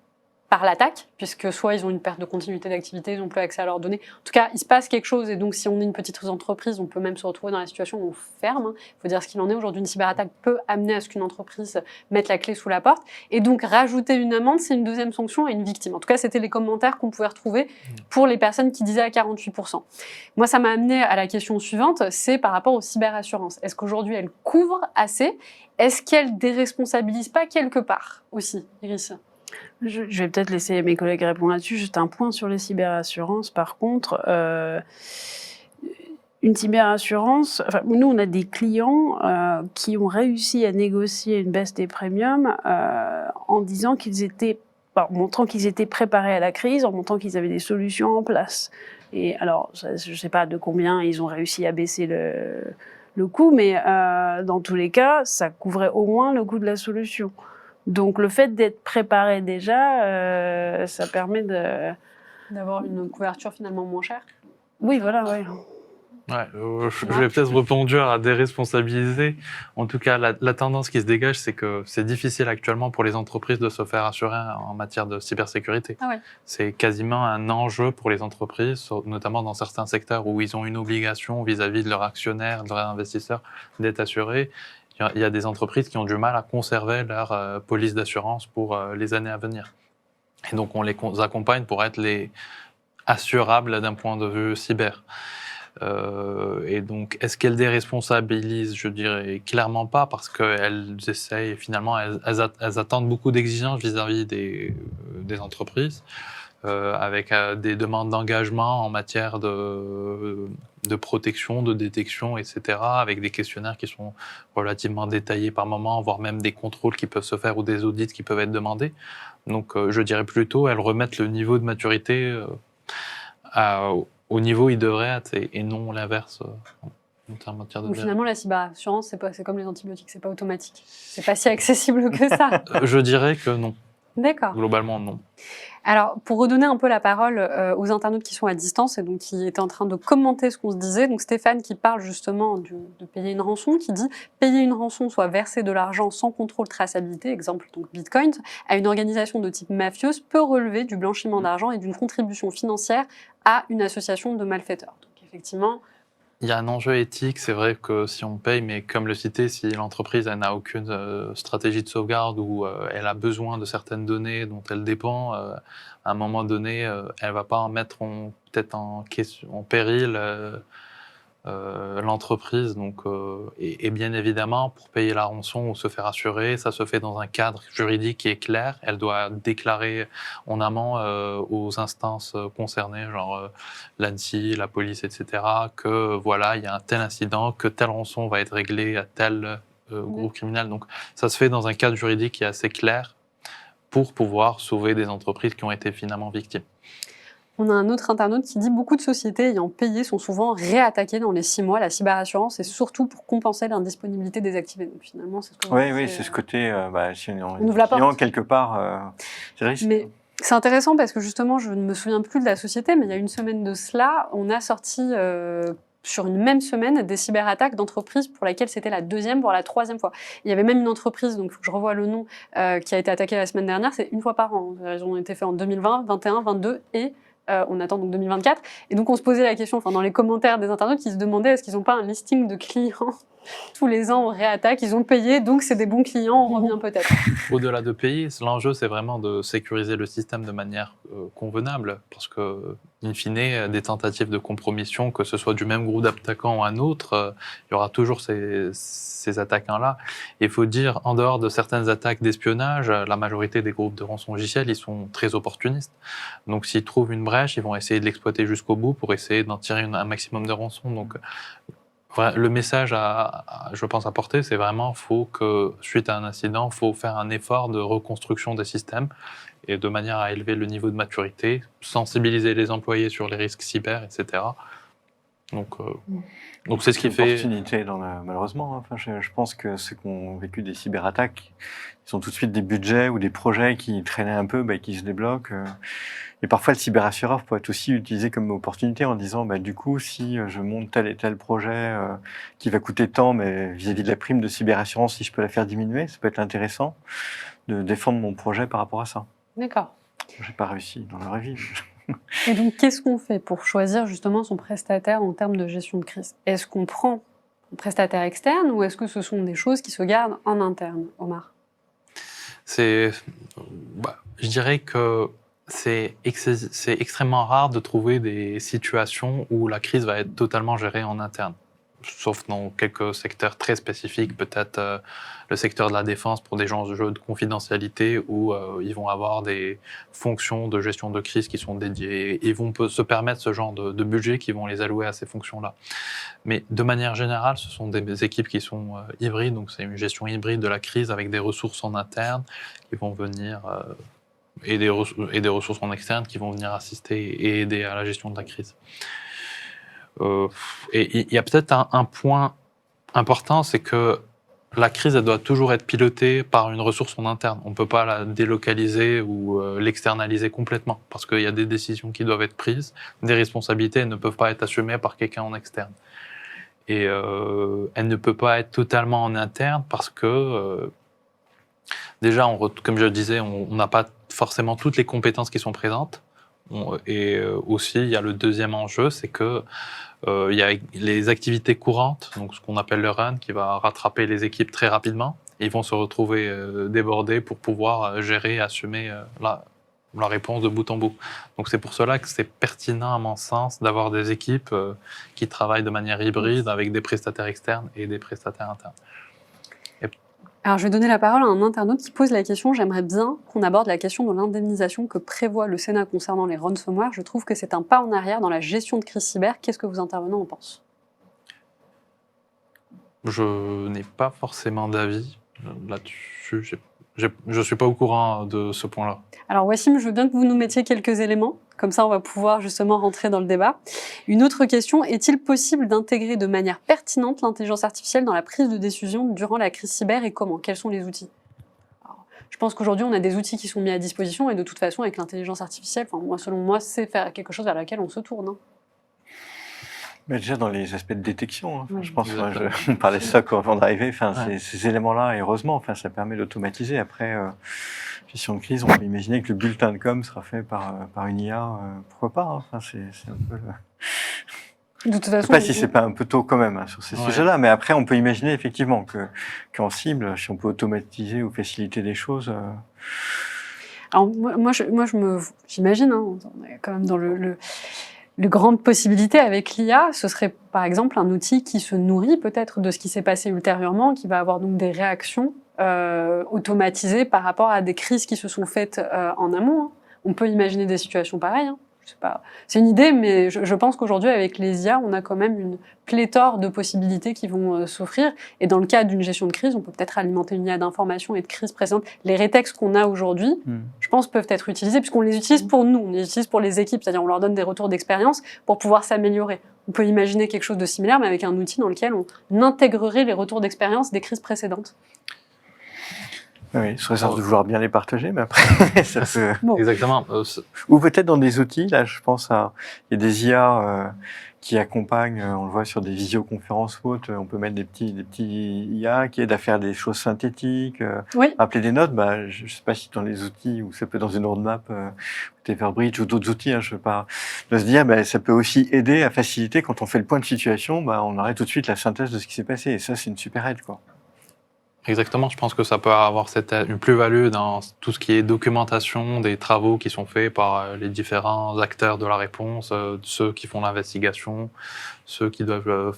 S1: par l'attaque, puisque soit ils ont une perte de continuité d'activité, ils n'ont plus accès à leurs données. En tout cas, il se passe quelque chose, et donc si on est une petite entreprise, on peut même se retrouver dans la situation où on ferme. Il faut dire ce qu'il en est. Aujourd'hui, une cyberattaque peut amener à ce qu'une entreprise mette la clé sous la porte. Et donc, rajouter une amende, c'est une deuxième sanction à une victime. En tout cas, c'était les commentaires qu'on pouvait retrouver pour les personnes qui disaient à 48%. Moi, ça m'a amené à la question suivante, c'est par rapport aux cyberassurances. Est-ce qu'aujourd'hui, elles couvrent assez? Est-ce qu'elles déresponsabilisent pas quelque part aussi, Iris?
S2: Je vais peut-être laisser mes collègues répondre là-dessus. Juste un point sur les cyberassurances. Par contre, une cyberassurance, enfin, nous, on a des clients qui ont réussi à négocier une baisse des premiums en disant en montrant qu'ils étaient préparés à la crise, en montrant qu'ils avaient des solutions en place. Et alors, je ne sais pas de combien ils ont réussi à baisser le coût, mais dans tous les cas, ça couvrait au moins le coût de la solution. Donc, le fait d'être préparé déjà, ça permet
S1: d'avoir une couverture finalement moins chère.
S2: Oui, voilà, oui.
S3: Ouais, je vais peut-être reconduire à déresponsabiliser. En tout cas, la tendance qui se dégage, c'est que c'est difficile actuellement pour les entreprises de se faire assurer en matière de cybersécurité.
S1: Ah ouais.
S3: C'est quasiment un enjeu pour les entreprises, notamment dans certains secteurs où ils ont une obligation vis-à-vis de leurs actionnaires, de leurs investisseurs, d'être assurés. Il y a des entreprises qui ont du mal à conserver leur police d'assurance pour les années à venir. Et donc, on les accompagne pour être les assurables d'un point de vue cyber. Et donc, est-ce qu'elles déresponsabilisent? Je dirais clairement pas, parce qu'elles essayent, finalement, elles attendent beaucoup d'exigences vis-à-vis des entreprises, avec des demandes d'engagement en matière de protection, de détection, etc., avec des questionnaires qui sont relativement détaillés par moment, voire même des contrôles qui peuvent se faire ou des audits qui peuvent être demandés. Donc, je dirais plutôt, elles remettent le niveau de maturité au niveau où il devrait être, et non l'inverse en matière de...
S1: Donc finalement, la cyberassurance, c'est comme les antibiotiques, c'est pas automatique. C'est pas si accessible que ça.
S3: Je dirais que non.
S1: D'accord.
S3: Globalement, non.
S1: Alors, pour redonner un peu la parole aux internautes qui sont à distance et donc qui étaient en train de commenter ce qu'on se disait, donc Stéphane qui parle justement de payer une rançon, qui dit « Payer une rançon, soit verser de l'argent sans contrôle traçabilité, exemple donc Bitcoin, à une organisation de type mafieuse peut relever du blanchiment d'argent et d'une contribution financière à une association de malfaiteurs. » Donc effectivement...
S3: Il y a un enjeu éthique, c'est vrai que si on paye, mais comme le citait, si l'entreprise n'a aucune stratégie de sauvegarde ou elle a besoin de certaines données dont elle dépend, à un moment donné, elle ne va pas en mettre peut-être en péril l'entreprise. Donc, et bien évidemment, pour payer la rançon ou se faire assurer, ça se fait dans un cadre juridique qui est clair. Elle doit déclarer en amont aux instances concernées, genre l'ANSSI, la police, etc., que voilà, il y a un tel incident, que telle rançon va être réglée à tel groupe criminel. Donc, ça se fait dans un cadre juridique qui est assez clair pour pouvoir sauver des entreprises qui ont été finalement victimes.
S1: On a un autre internaute qui dit « Beaucoup de sociétés ayant payé sont souvent réattaquées dans les 6 mois. La cyberassurance est surtout pour compenser l'indisponibilité des activés. » Donc finalement, c'est ce que
S5: Oui, c'est ce côté, si on
S1: ouvre la porte.
S5: quelque part, c'est risque.
S1: Mais c'est intéressant parce que justement, je ne me souviens plus de la société, mais il y a une semaine de cela, on a sorti sur une même semaine des cyberattaques d'entreprises pour lesquelles c'était la 2e, voire la 3e fois. Il y avait même une entreprise, donc il faut que je revoie le nom, qui a été attaquée la semaine dernière. C'est une fois par an. Ils ont été faits en 2020, 2021, 2022 et... on attend donc 2024. Et donc, on se posait la question, dans les commentaires des internautes, qui se demandaient est-ce qu'ils n'ont pas un listing de clients tous les ans, on réattaque, ils ont payé, donc c'est des bons clients, on revient peut-être.
S3: Au-delà de payer, l'enjeu, c'est vraiment de sécuriser le système de manière convenable, parce que, in fine, des tentatives de compromission, que ce soit du même groupe d'attaquants ou un autre, il y aura toujours ces attaquants-là. Et il faut dire, en dehors de certaines attaques d'espionnage, la majorité des groupes de rançongiciels, ils sont très opportunistes. Donc, s'ils trouvent une brèche, ils vont essayer de l'exploiter jusqu'au bout pour essayer d'en tirer un maximum de rançons. Donc, le message je pense, à porter, c'est vraiment suite à un incident, il faut faire un effort de reconstruction des systèmes et de manière à élever le niveau de maturité, sensibiliser les employés sur les risques cyber, etc. Donc c'est ce qui fait...
S5: Opportunité, malheureusement. Enfin, je pense que ceux qui ont vécu des cyberattaques, ils ont tout de suite des budgets ou des projets qui traînaient un peu, qui se débloquent. Et parfois, le cyberassureur peut être aussi utilisé comme opportunité en disant, du coup, si je monte tel et tel projet qui va coûter tant, mais vis-à-vis de la prime de cyberassurance, si je peux la faire diminuer, ça peut être intéressant de défendre mon projet par rapport à ça.
S1: D'accord.
S5: J'ai pas réussi dans la vraie vie.
S1: Et donc, qu'est-ce qu'on fait pour choisir justement son prestataire en termes de gestion de crise? Est-ce qu'on prend un prestataire externe ou est-ce que ce sont des choses qui se gardent en interne, Omar?
S3: Je dirais que c'est extrêmement rare de trouver des situations où la crise va être totalement gérée en interne. Sauf dans quelques secteurs très spécifiques, peut-être le secteur de la défense pour des enjeux de confidentialité où ils vont avoir des fonctions de gestion de crise qui sont dédiées et ils vont se permettre ce genre de budget qui vont les allouer à ces fonctions-là. Mais de manière générale, ce sont des équipes qui sont hybrides, donc c'est une gestion hybride de la crise avec des ressources en interne qui vont venir et des ressources en externe qui vont venir assister et aider à la gestion de la crise. Et il y a peut-être un point important, c'est que la crise, elle doit toujours être pilotée par une ressource en interne. On ne peut pas la délocaliser ou l'externaliser complètement, parce qu'il y a des décisions qui doivent être prises, des responsabilités ne peuvent pas être assumées par quelqu'un en externe. Et elle ne peut pas être totalement en interne parce que, déjà, comme je le disais, on n'a pas forcément toutes les compétences qui sont présentes. Et aussi, il y a le deuxième enjeu, c'est que il y a les activités courantes, donc ce qu'on appelle le run, qui va rattraper les équipes très rapidement. Et ils vont se retrouver débordés pour pouvoir gérer et assumer la réponse de bout en bout. Donc c'est pour cela que c'est pertinent, à mon sens, d'avoir des équipes qui travaillent de manière hybride avec des prestataires externes et des prestataires internes.
S1: Alors, je vais donner la parole à un internaute qui pose la question. J'aimerais bien qu'on aborde la question de l'indemnisation que prévoit le Sénat concernant les ransomware. Je trouve que c'est un pas en arrière dans la gestion de crise cyber. Qu'est-ce que vos intervenants en pensent?
S3: Je n'ai pas forcément d'avis là-dessus. Je ne suis pas au courant de ce point-là.
S1: Alors, Wassim, je veux bien que vous nous mettiez quelques éléments. Comme ça, on va pouvoir justement rentrer dans le débat. Une autre question, est-il possible d'intégrer de manière pertinente l'intelligence artificielle dans la prise de décision durant la crise cyber et comment? Quels sont les outils? Alors, je pense qu'aujourd'hui, on a des outils qui sont mis à disposition et de toute façon, avec l'intelligence artificielle, selon moi, c'est faire quelque chose vers laquelle on se tourne.
S5: Mais déjà dans les aspects de détection,
S1: Oui.
S5: je pense, on parlait de ça avant d'arriver, ces éléments-là, heureusement, ça permet d'automatiser. Après, gestion de crise, on peut imaginer que le bulletin de com sera fait par une IA, pourquoi pas, c'est un peu
S1: De toute façon,
S5: je ne sais pas si c'est pas un peu tôt quand même sur ces sujets-là, mais après on peut imaginer effectivement qu'en cible, si on peut automatiser ou faciliter des choses.
S1: Alors moi j'imagine, on est quand même dans le grande possibilité avec l'IA, ce serait par exemple un outil qui se nourrit peut-être de ce qui s'est passé ultérieurement, qui va avoir donc des réactions automatisées par rapport à des crises qui se sont faites en amont. On peut imaginer des situations pareilles. Je sais pas. C'est une idée, mais je pense qu'aujourd'hui, avec les IA, on a quand même une pléthore de possibilités qui vont s'offrir. Et dans le cadre d'une gestion de crise, on peut peut-être alimenter une IA d'information et de crise précédente. Les rétextes qu'on a aujourd'hui, je pense, peuvent être utilisés, puisqu'on les utilise pour nous, on les utilise pour les équipes, c'est-à-dire on leur donne des retours d'expérience pour pouvoir s'améliorer. On peut imaginer quelque chose de similaire, mais avec un outil dans lequel on intégrerait les retours d'expérience des crises précédentes.
S5: Oui, je réserve de vouloir bien les partager, mais après, ça peut...
S1: Bon.
S3: Exactement.
S5: Ou peut-être dans des outils, là, je pense il y a des IA qui accompagnent, on le voit sur des visioconférences ou autres, on peut mettre des petits IA qui aident à faire des choses synthétiques, appeler des notes, je ne sais pas si dans les outils, ou ça peut être dans une roadmap, Everbridge ou d'autres outils, je veux pas, de se dire, ça peut aussi aider à faciliter, quand on fait le point de situation, on aurait tout de suite la synthèse de ce qui s'est passé, et ça, c'est une super aide, quoi.
S3: Exactement, je pense que ça peut avoir une plus-value dans tout ce qui est documentation des travaux qui sont faits par les différents acteurs de la réponse, ceux qui font l'investigation, ceux qui doivent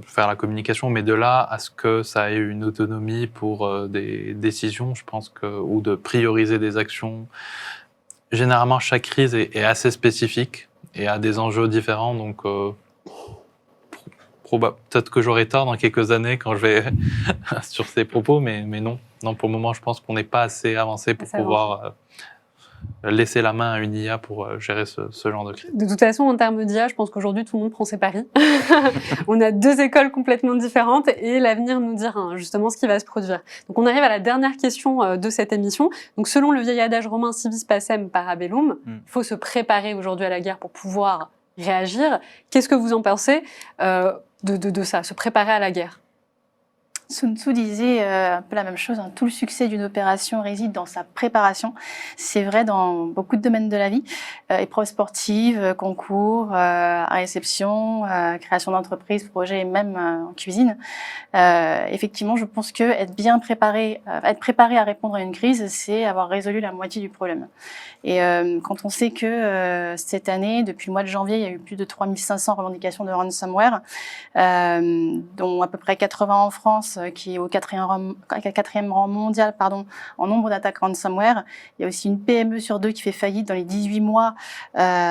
S3: faire la communication, mais de là à ce que ça ait une autonomie pour des décisions, je pense ou de prioriser des actions. Généralement, chaque crise est assez spécifique et a des enjeux différents, donc peut-être que j'aurai tort dans quelques années quand je vais sur ces propos, mais non. Non, pour le moment, je pense qu'on n'est pas assez avancé pour pouvoir laisser la main à une IA pour gérer ce genre de crise.
S1: De toute façon, en termes d'IA, je pense qu'aujourd'hui, tout le monde prend ses paris. On a deux écoles complètement différentes et l'avenir nous dira justement ce qui va se produire. Donc, on arrive à la dernière question de cette émission. Donc, selon le vieil adage romain, si vis pacem para bellum, il faut se préparer aujourd'hui à la guerre pour pouvoir réagir. Qu'est-ce que vous en pensez de ça, se préparer à la guerre?
S4: Sun Tzu disait un peu la même chose, hein, tout le succès d'une opération réside dans sa préparation. C'est vrai dans beaucoup de domaines de la vie, épreuves sportives, concours, réception, création d'entreprise, projet et même en cuisine. Effectivement, je pense que être préparé à répondre à une crise, c'est avoir résolu la moitié du problème. Et quand on sait que cette année, depuis le mois de janvier, il y a eu plus de 3500 revendications de ransomware, dont à peu près 80 en France, qui est au quatrième rang mondial en nombre d'attaques ransomware. Il y a aussi une PME sur 2 qui fait faillite dans les 18 mois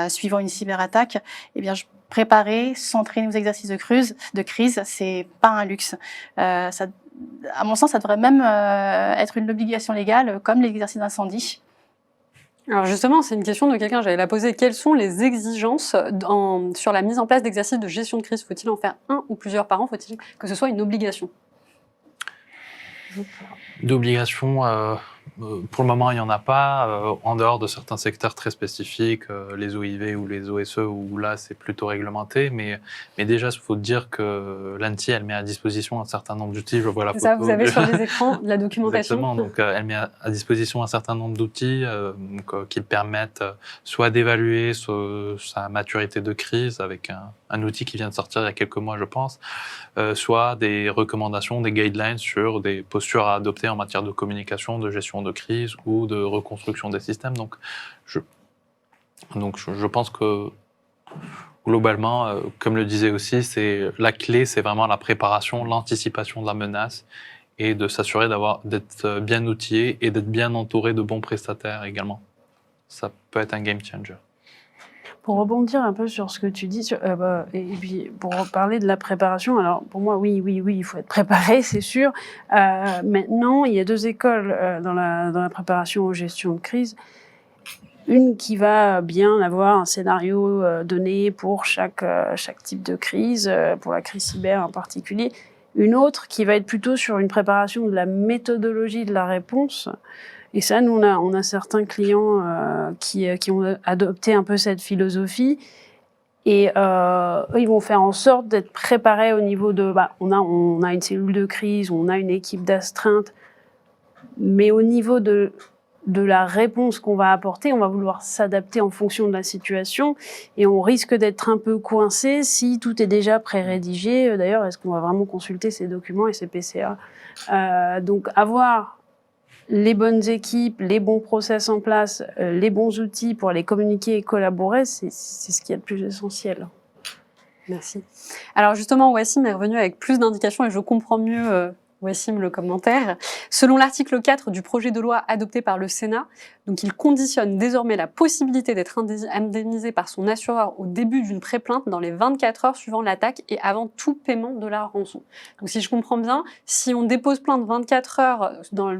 S4: suivant une cyberattaque. Eh bien, préparer, s'entraîner aux exercices de crise, c'est pas un luxe. À mon sens, ça devrait même être une obligation légale, comme l'exercice d'incendie.
S1: Alors justement, c'est une question de quelqu'un, j'allais la poser. Quelles sont les exigences sur la mise en place d'exercices de gestion de crise? Faut-il en faire un ou plusieurs par an? Faut-il que ce soit une obligation?
S3: D'obligation, pour le moment, il n'y en a pas. En dehors de certains secteurs très spécifiques, les OIV ou les OSE, où là, c'est plutôt réglementé. Mais déjà, il faut dire que l'ANSSI, elle met à disposition un certain nombre d'outils. Je vois la photo.
S1: Ça, vous avez sur les écrans de la documentation.
S3: Exactement. Donc, elle met à disposition un certain nombre d'outils qui permettent soit d'évaluer sa maturité de crise avec un outil qui vient de sortir il y a quelques mois, je pense, soit des recommandations, des guidelines sur des postures à adopter en matière de communication, de gestion de crise ou de reconstruction des systèmes. Donc, je pense que globalement, comme le disait aussi, la clé, c'est vraiment la préparation, l'anticipation de la menace et de s'assurer d'être bien outillé et d'être bien entouré de bons prestataires également. Ça peut être un game changer.
S2: Pour rebondir un peu sur ce que tu dis, et puis pour parler de la préparation, alors pour moi, oui, il faut être préparé, c'est sûr. Maintenant, il y a 2 écoles dans la préparation aux gestions de crise. Une qui va bien avoir un scénario donné pour chaque type de crise, pour la crise cyber en particulier. Une autre qui va être plutôt sur une préparation de la méthodologie de la réponse. Et ça, nous, on a certains clients qui ont adopté un peu cette philosophie. Et eux, ils vont faire en sorte d'être préparés au niveau de... on a une cellule de crise, on a une équipe d'astreinte, mais au niveau de la réponse qu'on va apporter, on va vouloir s'adapter en fonction de la situation et on risque d'être un peu coincé si tout est déjà pré-rédigé. D'ailleurs, est-ce qu'on va vraiment consulter ces documents et ces PCA? Donc, avoir les bonnes équipes, les bons process en place, les bons outils pour les communiquer et collaborer, c'est ce qui est le plus essentiel.
S1: Merci. Alors justement, Wassim est revenu avec plus d'indications et je comprends mieux Wassim le commentaire. Selon l'article 4 du projet de loi adopté par le Sénat, donc il conditionne désormais la possibilité d'être indemnisé par son assureur au début d'une pré-plainte dans les 24 heures suivant l'attaque et avant tout paiement de la rançon. Donc si je comprends bien, si on dépose plainte 24 heures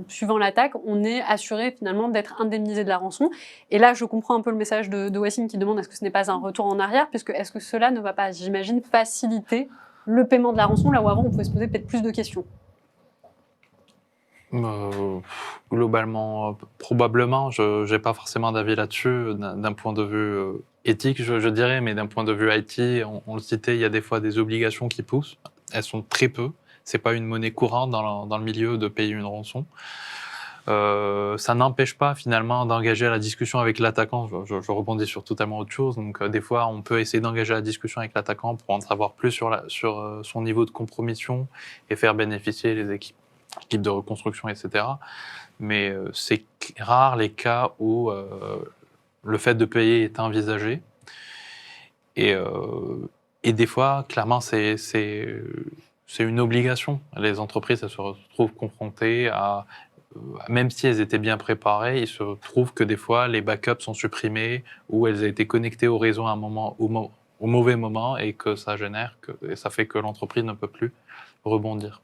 S1: suivant l'attaque, on est assuré finalement d'être indemnisé de la rançon. Et là, je comprends un peu le message de Wassim qui demande est-ce que ce n'est pas un retour en arrière, puisque est-ce que cela ne va pas, j'imagine, faciliter le paiement de la rançon, là où avant on pouvait se poser peut-être plus de questions?
S3: Globalement, probablement, je n'ai pas forcément d'avis là-dessus, d'un point de vue éthique, je dirais, mais d'un point de vue IT, on le citait, il y a des fois des obligations qui poussent, elles sont très peu, c'est pas une monnaie courante dans le milieu de payer une rançon. Ça n'empêche pas finalement d'engager la discussion avec l'attaquant, je rebondis sur totalement autre chose, donc des fois on peut essayer d'engager la discussion avec l'attaquant pour en savoir plus sur son niveau de compromission et faire bénéficier les équipes de reconstruction, etc. Mais c'est rare les cas où le fait de payer est envisagé. Et des fois, clairement, c'est une obligation. Les entreprises, elles se retrouvent confrontées à... Même si elles étaient bien préparées, il se trouve que des fois, les backups sont supprimés ou elles ont été connectées au réseau à un moment, au mauvais moment et que ça génère, et ça fait que l'entreprise ne peut plus rebondir.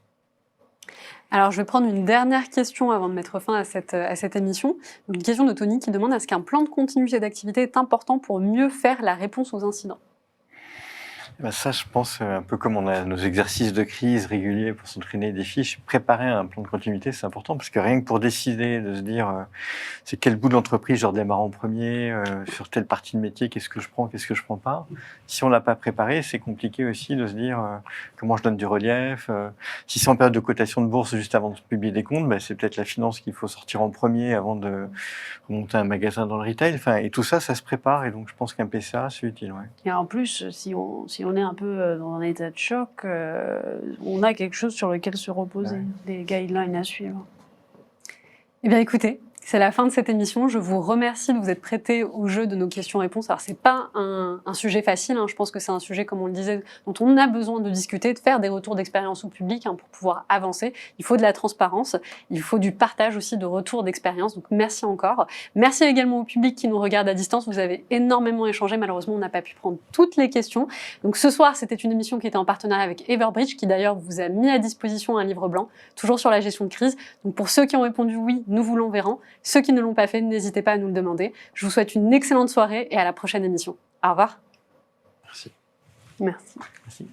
S1: Alors, je vais prendre une dernière question avant de mettre fin à cette émission. Une question de Tony qui demande est-ce qu'un plan de continuité d'activité est important pour mieux faire la réponse aux incidents?
S5: Ben ça, je pense, un peu comme on a nos exercices de crise réguliers pour s'entraîner des fiches, préparer un plan de continuité, c'est important, parce que rien que pour décider de se dire c'est quel bout d'entreprise je redémarre en premier, sur telle partie de métier, qu'est-ce que je prends pas, si on l'a pas préparé, c'est compliqué aussi de se dire comment je donne du relief. Si c'est en période de cotation de bourse juste avant de publier des comptes, ben c'est peut-être la finance qu'il faut sortir en premier avant de monter un magasin dans le retail. Enfin, et tout ça, ça se prépare, et donc je pense qu'un PCA, c'est utile. Ouais.
S2: Et en plus, si on est un peu dans un état de choc, on a quelque chose sur lequel se reposer, des guidelines à suivre.
S1: Eh bien, écoutez, c'est la fin de cette émission. Je vous remercie de vous être prêtés au jeu de nos questions-réponses. Alors, c'est pas un sujet facile. Je pense que c'est un sujet, comme on le disait, dont on a besoin de discuter, de faire des retours d'expérience au public pour pouvoir avancer. Il faut de la transparence. Il faut du partage aussi de retours d'expérience. Donc, merci encore. Merci également au public qui nous regarde à distance. Vous avez énormément échangé. Malheureusement, on n'a pas pu prendre toutes les questions. Donc, ce soir, c'était une émission qui était en partenariat avec Everbridge, qui d'ailleurs vous a mis à disposition un livre blanc, toujours sur la gestion de crise. Donc, pour ceux qui ont répondu oui, nous vous l'enverrons. Ceux qui ne l'ont pas fait, n'hésitez pas à nous le demander. Je vous souhaite une excellente soirée et à la prochaine émission. Au revoir.
S5: Merci.
S2: Merci.
S5: Merci.